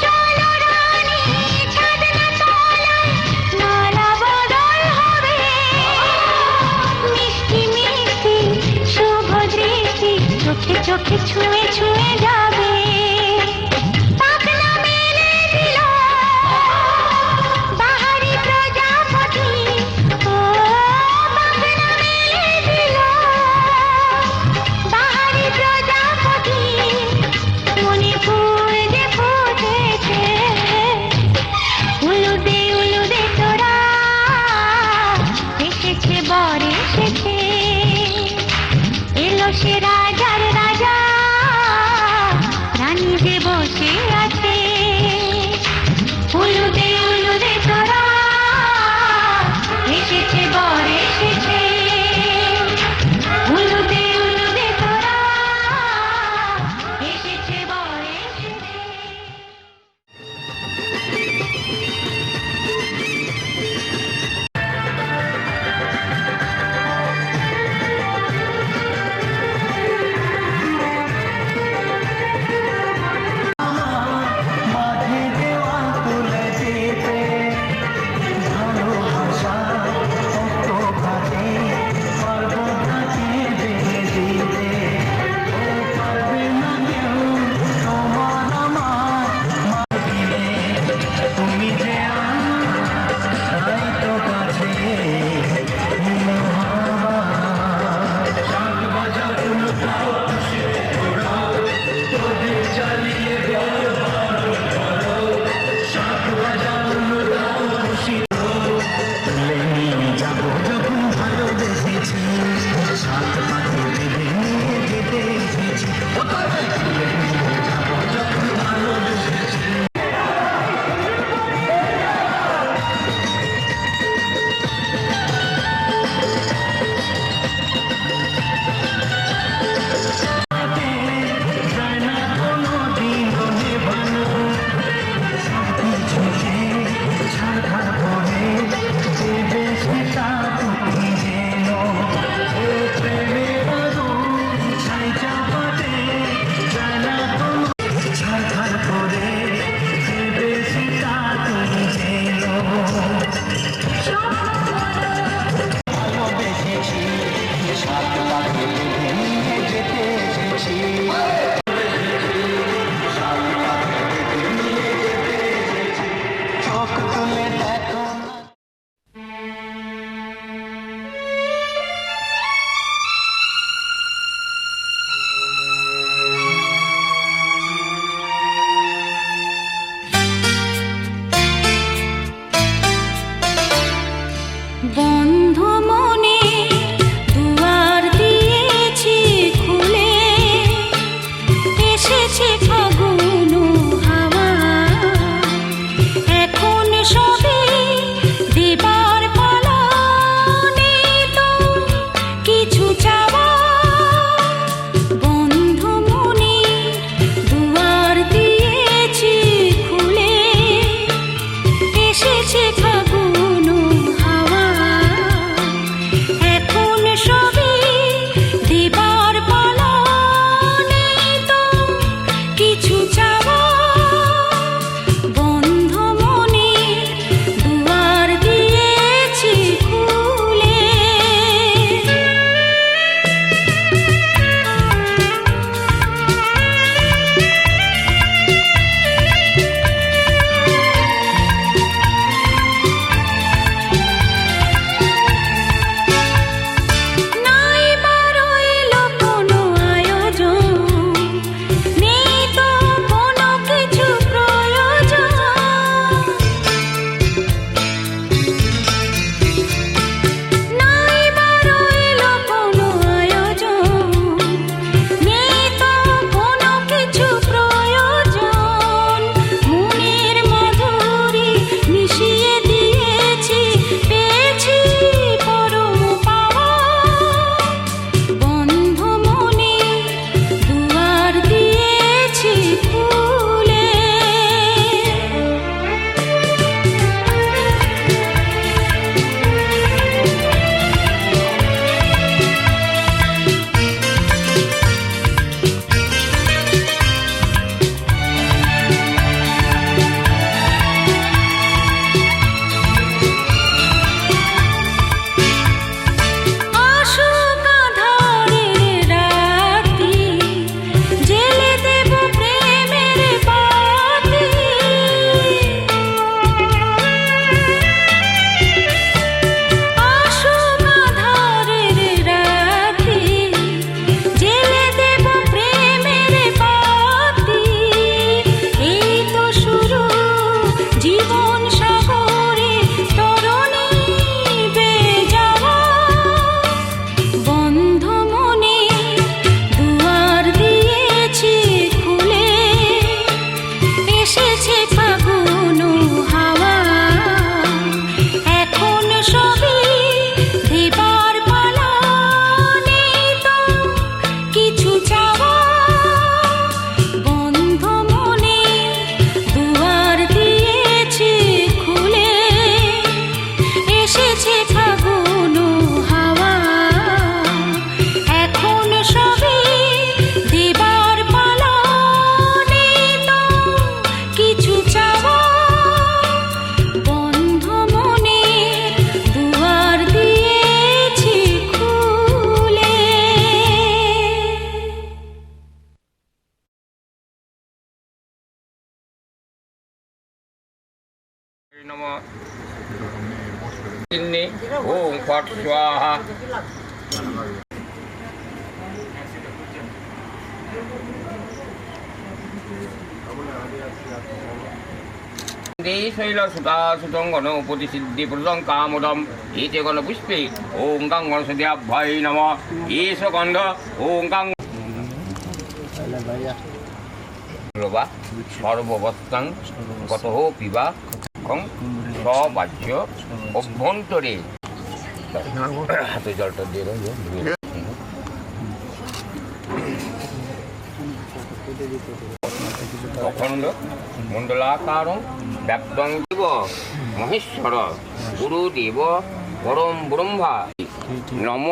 চলো রানী ছাদনা তলায় মালা বদল হবে মিষ্টি মিষ্টি শুভ দৃষ্টি চোখে চোখে ছুঁয়ে ছুঁয়ে যাবে পাখনা মেলে দিল বাহারি প্রজাপতি ও পাখনা মেলে দিল বাহারি প্রজাপতি মনে ফুল যে ফুটেছে উলুদে উলুদে তোরা এসেছে বর এসেছে এলো সে রাজার রাজা রানী যে বসে আছে উলুদে উলুদে তোরা এসেছে বর এসেছে উলুদে উলুদে তোরা এসেছে বর এসেছে তুমি যে নমঃ চিন্নি ওম ফট স্বাহা শৈল সুতা সুতং গণ প্রতিসিদ্ধি প্রদং কামদম এতে গণ পুষ্পে ওম গাং গণসদেভ্যায় নমঃ এষ গন্ধ ওম গাং বা সর্ববস্তাং গতঃ পিবা খং সবাচ্য অভ্যন্তরে হাতে জলটা দিয়ে রইল অখণ্ড মণ্ডলাকারং ব্যাপ্তং দেব মহেশ্বর গুরুদেব পরম ব্রহ্মা নম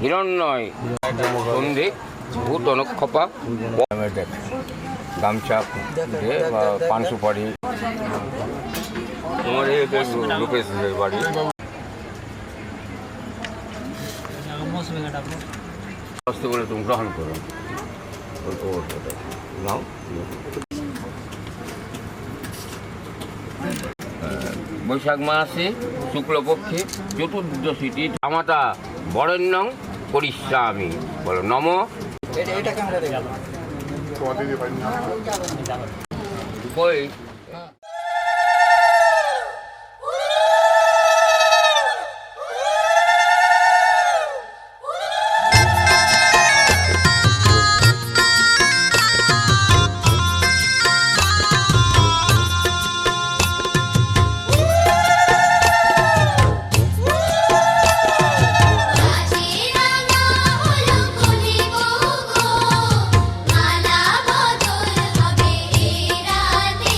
হিরণ্যয় সন্ধে ভূত নক্ষপা গামছা দিয়ে বা পান সুপারি তোমার লোকেশের বাড়ি কষ্ট করে তুমি গ্রহণ করো নাও বৈশাখ মাসে শুক্লপক্ষে চতুর্দশীটি আমাতা বরেণ্যং করিষ্যামি বলো নম কই মালা বদল হবে এই রাতে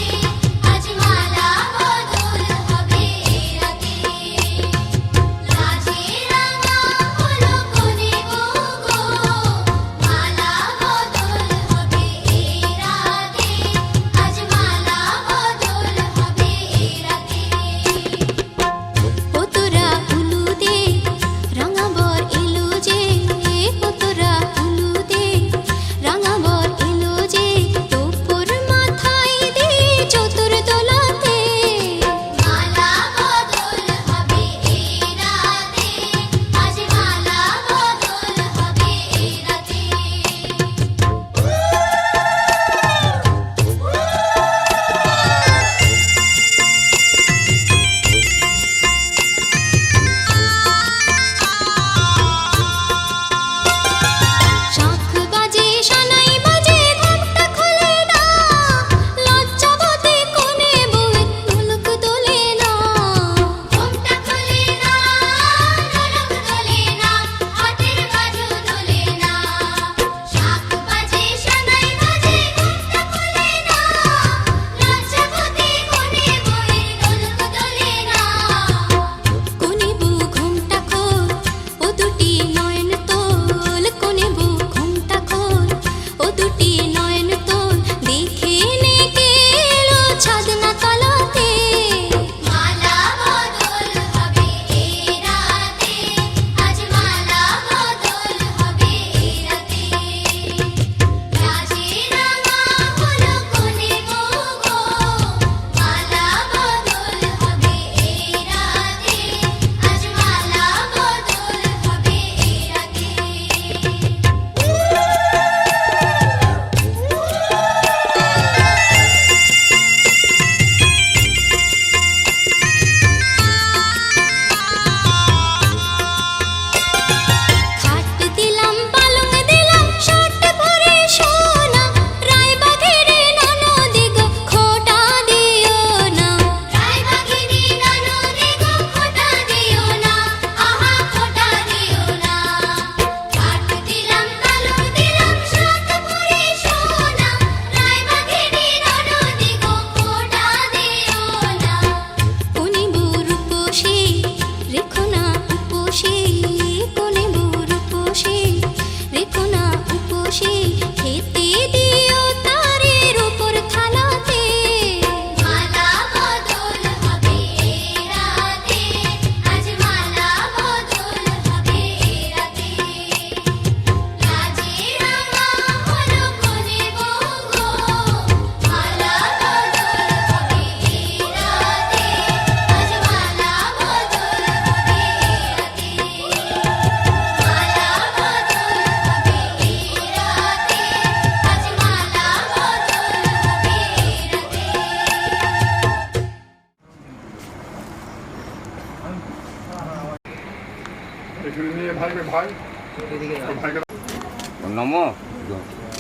নম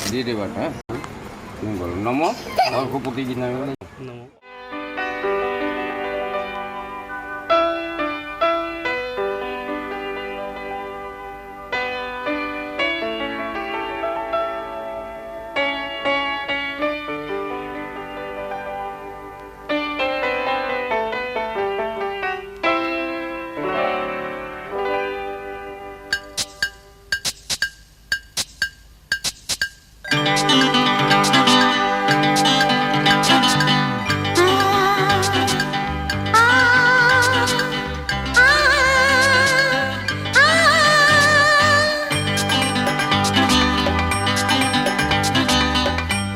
দিয়ে দেবার হ্যাঁ তুমি বলো নম অর্ঘপতি নামে নম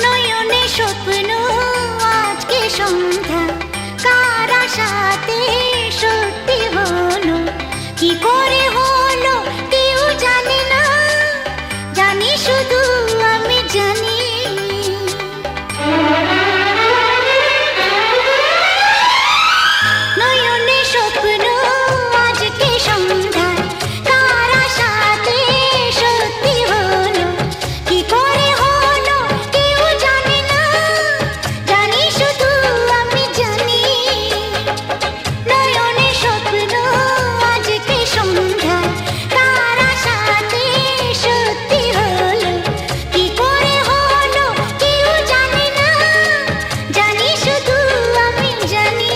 নয়নে স্বপ্ন আজকে সন্ধ্যা কার আশাতে সত্যি হলো কি করে হলো কেউ জানে না জানি শুধু আমি জানি নয়নে স্বপ্ন আজকে সন্ধ্যা কার আশাতে সত্যি হলো কি করে হলো কেউ জানে না জানি শুধু আমি জানি নয়নে স্বপ্ন আজকে সন্ধ্যা কার আশাতে সত্যি হলো কি করে হলো কেউ জানে না জানি শুধু আমি জানি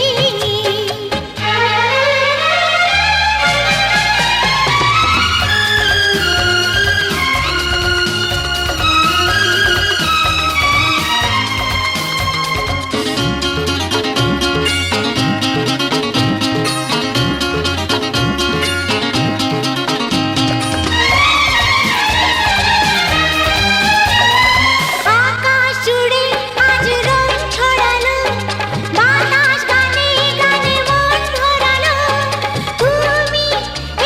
আকাশ জুড়ে আজ রং ছড়ালো বাতাস গানে গানে মন ভরালো তুমি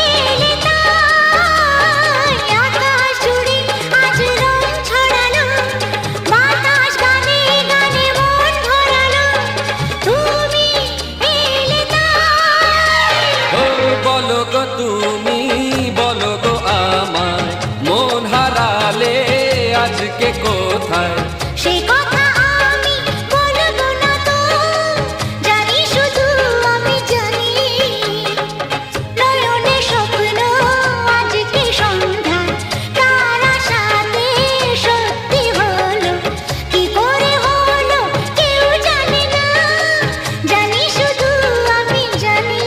এলে তাই আকাশ জুড়ে আজ রং ছড়ালো বাতাস গানে গানে মন ভরালো তুমি এলে তাই ও বলো গো তুমি বলো গো আমায় মন হারালে আজকে কোথায় সেই কথা আমি বলবো না তো জানি শুধু আমি জানি নয়নে স্বপ্ন আজকে সন্ধ্যা কার আশাতে সত্যি হলো কি করে হলো কেউ জানে না জানি শুধু আমি জানি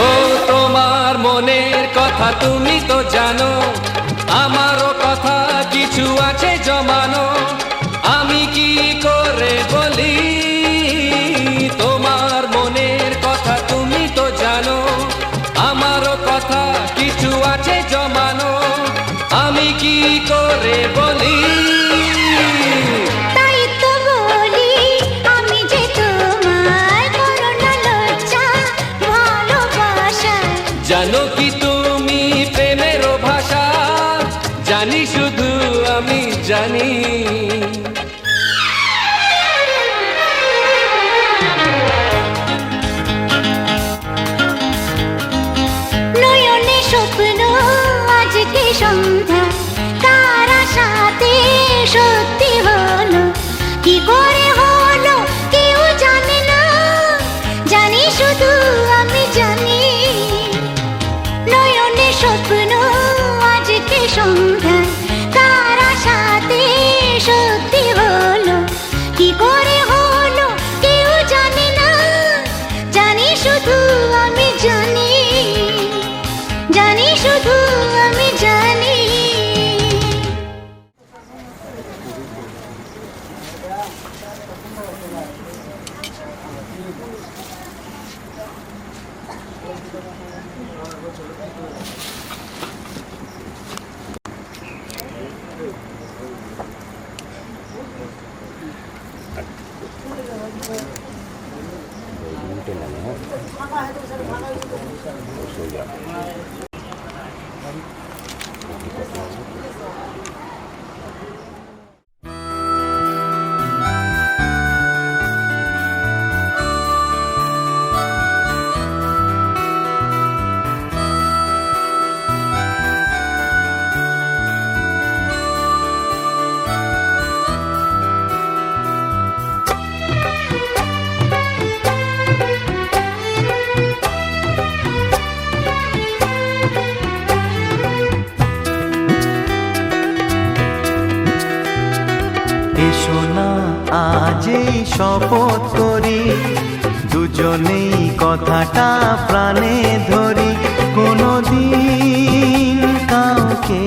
ও তোমার মনের কথা তুমি তো জানো আমারও কথা কিছু আছে জমানো আমি কি করে বলি তোমার মনের কথা তুমি তো জানো আমারও কথা কিছু আছে জমানো আমি কি করে বলি তাই তো বলি আমি যে তোমার করোনা লজ্জা ভালোবাসা জানো কি তুমি প্রেমেরও ভাষা জানি শুধু আমি জানি নয়নে স্বপ্ন আজকে সন্ধ্যা কার আশাতে সত্যি হলো কি করে হলো কেউ জানে না জানি শুধু আমি জানি নয়নে স্বপ্ন আজকে সন্ধ্যা কার আশাতে সত্যি হলো কি করে হলো কেউ জানে না জানি শুধু আমি জানি জানি শুধু আমি জানি এসো না আজ এই শপথ করি, দুজনেই কথাটা প্রাণে ধরি, কোনোদিন কাউকে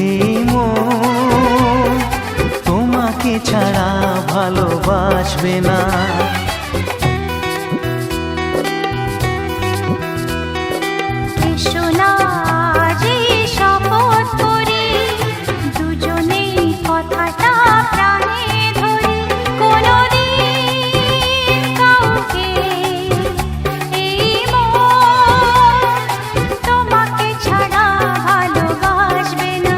এই মন তোমাকে ছাড়া ভালোবাসবে না। এসো না আজ এই শপথ করি, দুজনেই কথাটা প্রাণে ধরি, কোনোদিন কাউকে এই মন তোমাকে ছাড়া ভালোবাসবে না।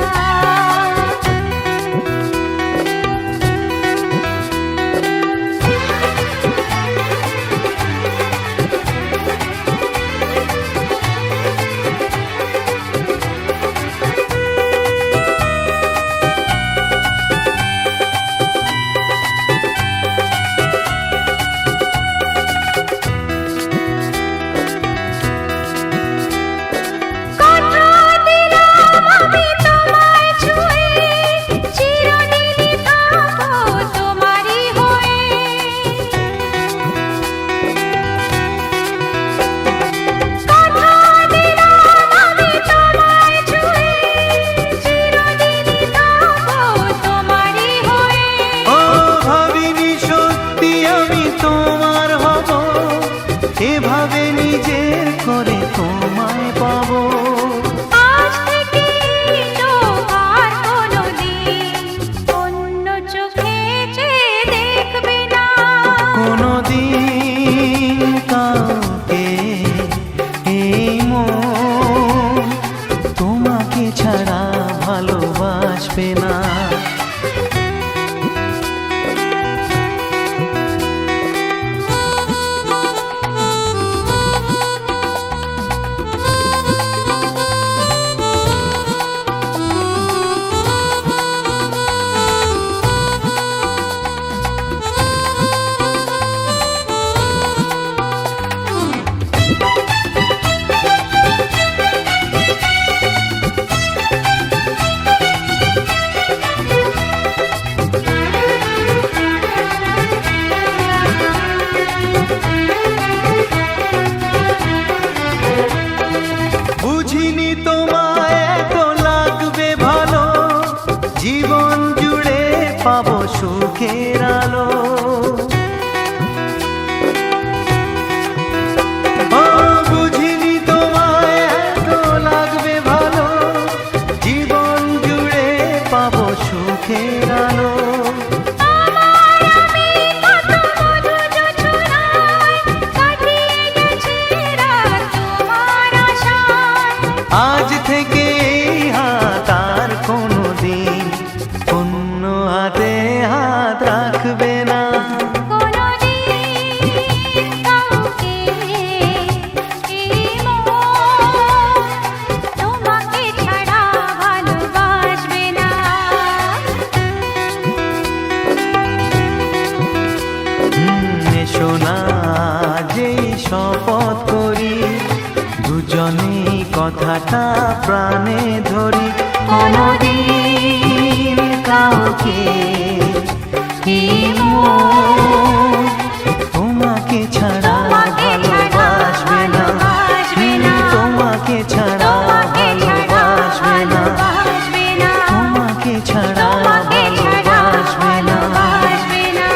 এভাবে নিজের করে তোমায় পাবো। আজ থেকে চোখ আর কোনোদিন অন্য চোখে চেয়ে দেখবে না। কোনোদিন কাউকে এই মন তোমাকে ছাড়া ভালোবাসবে না। বুঝিনি তোমায় এত লাগবে ভালো, জীবন জুড়ে পাবো সুখের আলো। ও বুঝিনি তোমায় এত লাগবে ভালো, জীবন জুড়ে পাবো সুখের আলো। আজ থেকে এই হাত আর কোনোদিন অন্য হাতে হাত রাখবে না। কোনোদিন কাউকে এই মন তোমাকে ছাড়া ভালোবাসবে না। এসো না যেই শপথ করি, দুজনেই কথাটা প্রাণে ধরি, কোনোদিন কাউকে এই মন তোমাকে ছাড়া ভালোবাসবে না। তোমাকে ছাড়া ভালোবাসবে না। তোমাকে ছাড়া ভালোবাসবে না।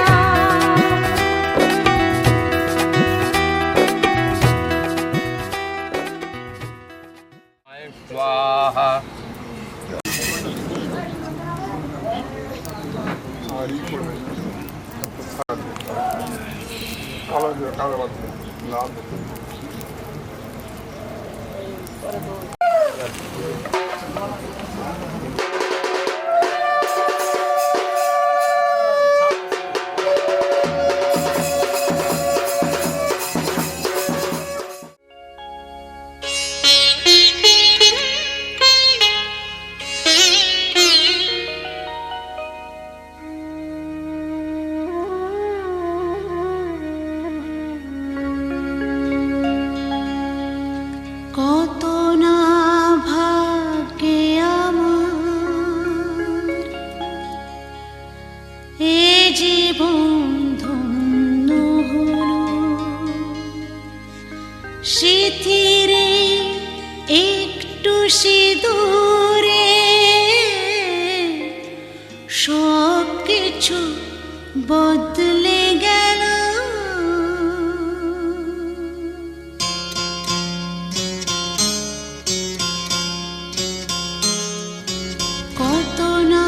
स्वाहा কত না ভাগ্যে আমার এ জীবন ধন্য হলো স্মৃতিরে একটু সিঁদুরে সব কিছু বদলে গেল। কত না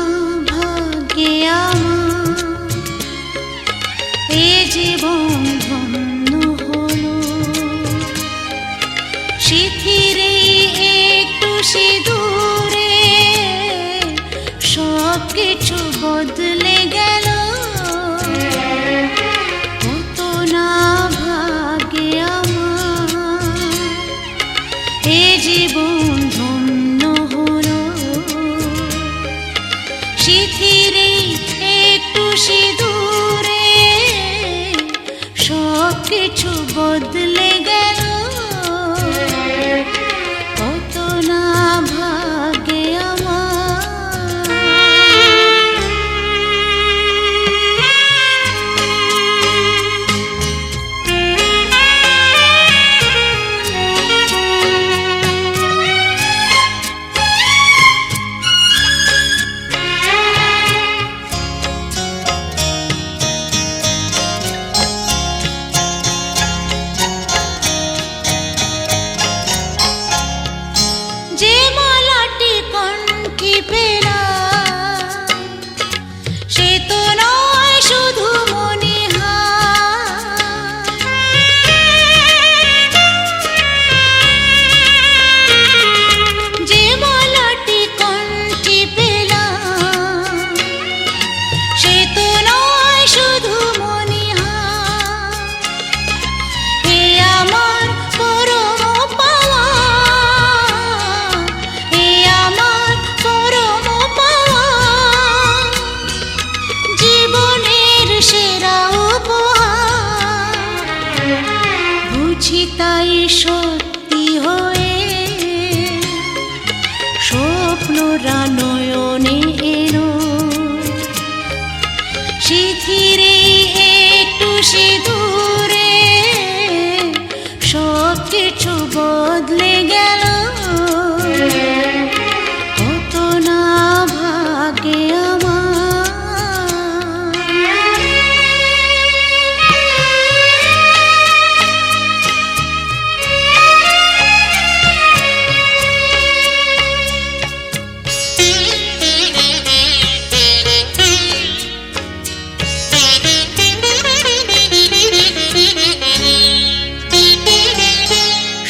ভাগ্যে আমার এ জীবন ধন্য হলো স্মৃতিরে একটু সিঁদুরে সব কিছু বদলে গেল। কত না ভাগ্যে আমার এ জীবন ধন্য হলো স্মৃতিরে একটু সিঁদুরে সব কিছু বদলে গেল। কত না ভাগ্যে যে মালাটি কণ্ঠে পেলাম সে তো নয় শুধু মনিহার। যে মালাটি কণ্ঠে পেলাম সে তো নয় শুধু মনিহার। হে আমার পরম পাওয়া, হে আমার পরম পাওয়া, জীবনের সেরা উপহার। বুঝি তাই সত্যি হয়ে স্বপ্নরা নয়নে এলো স্মৃতিরে একটু সিঁদুরে সব কিছু বদলে গেল। কত না ভাগ্যে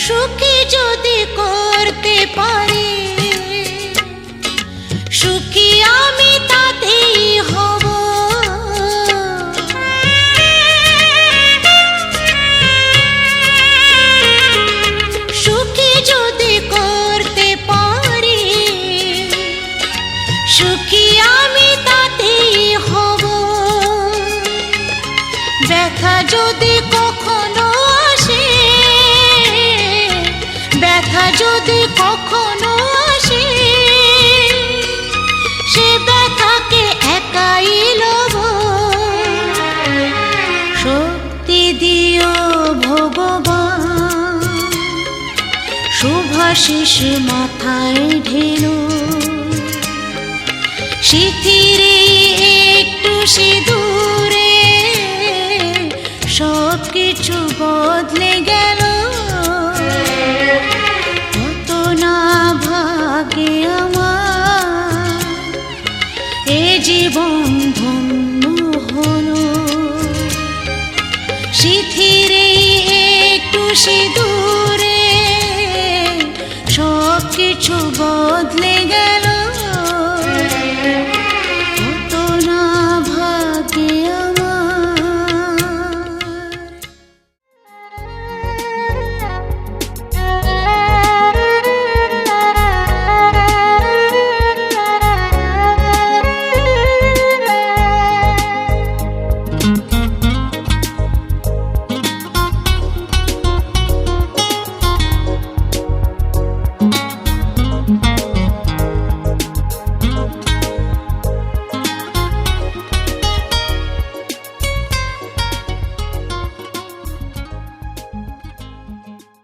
সুখী যদি করতে পারি সুখী আমি তাতেই হব। সুখী যদি করতে পারি সুখী আমি তাতেই হব। ব্যথা যদি কখনো আসে, ব্যথা যদি কখনো আসে, সে ব্যথাকে একাই লব। শক্তি দিও ভগবান, শুভাশিস মাথায় ঢেলো, স্মৃতিরে একটু সিঁদুরে সব কিছু বদলে গেল। কত না কিছু বদলে গেছে।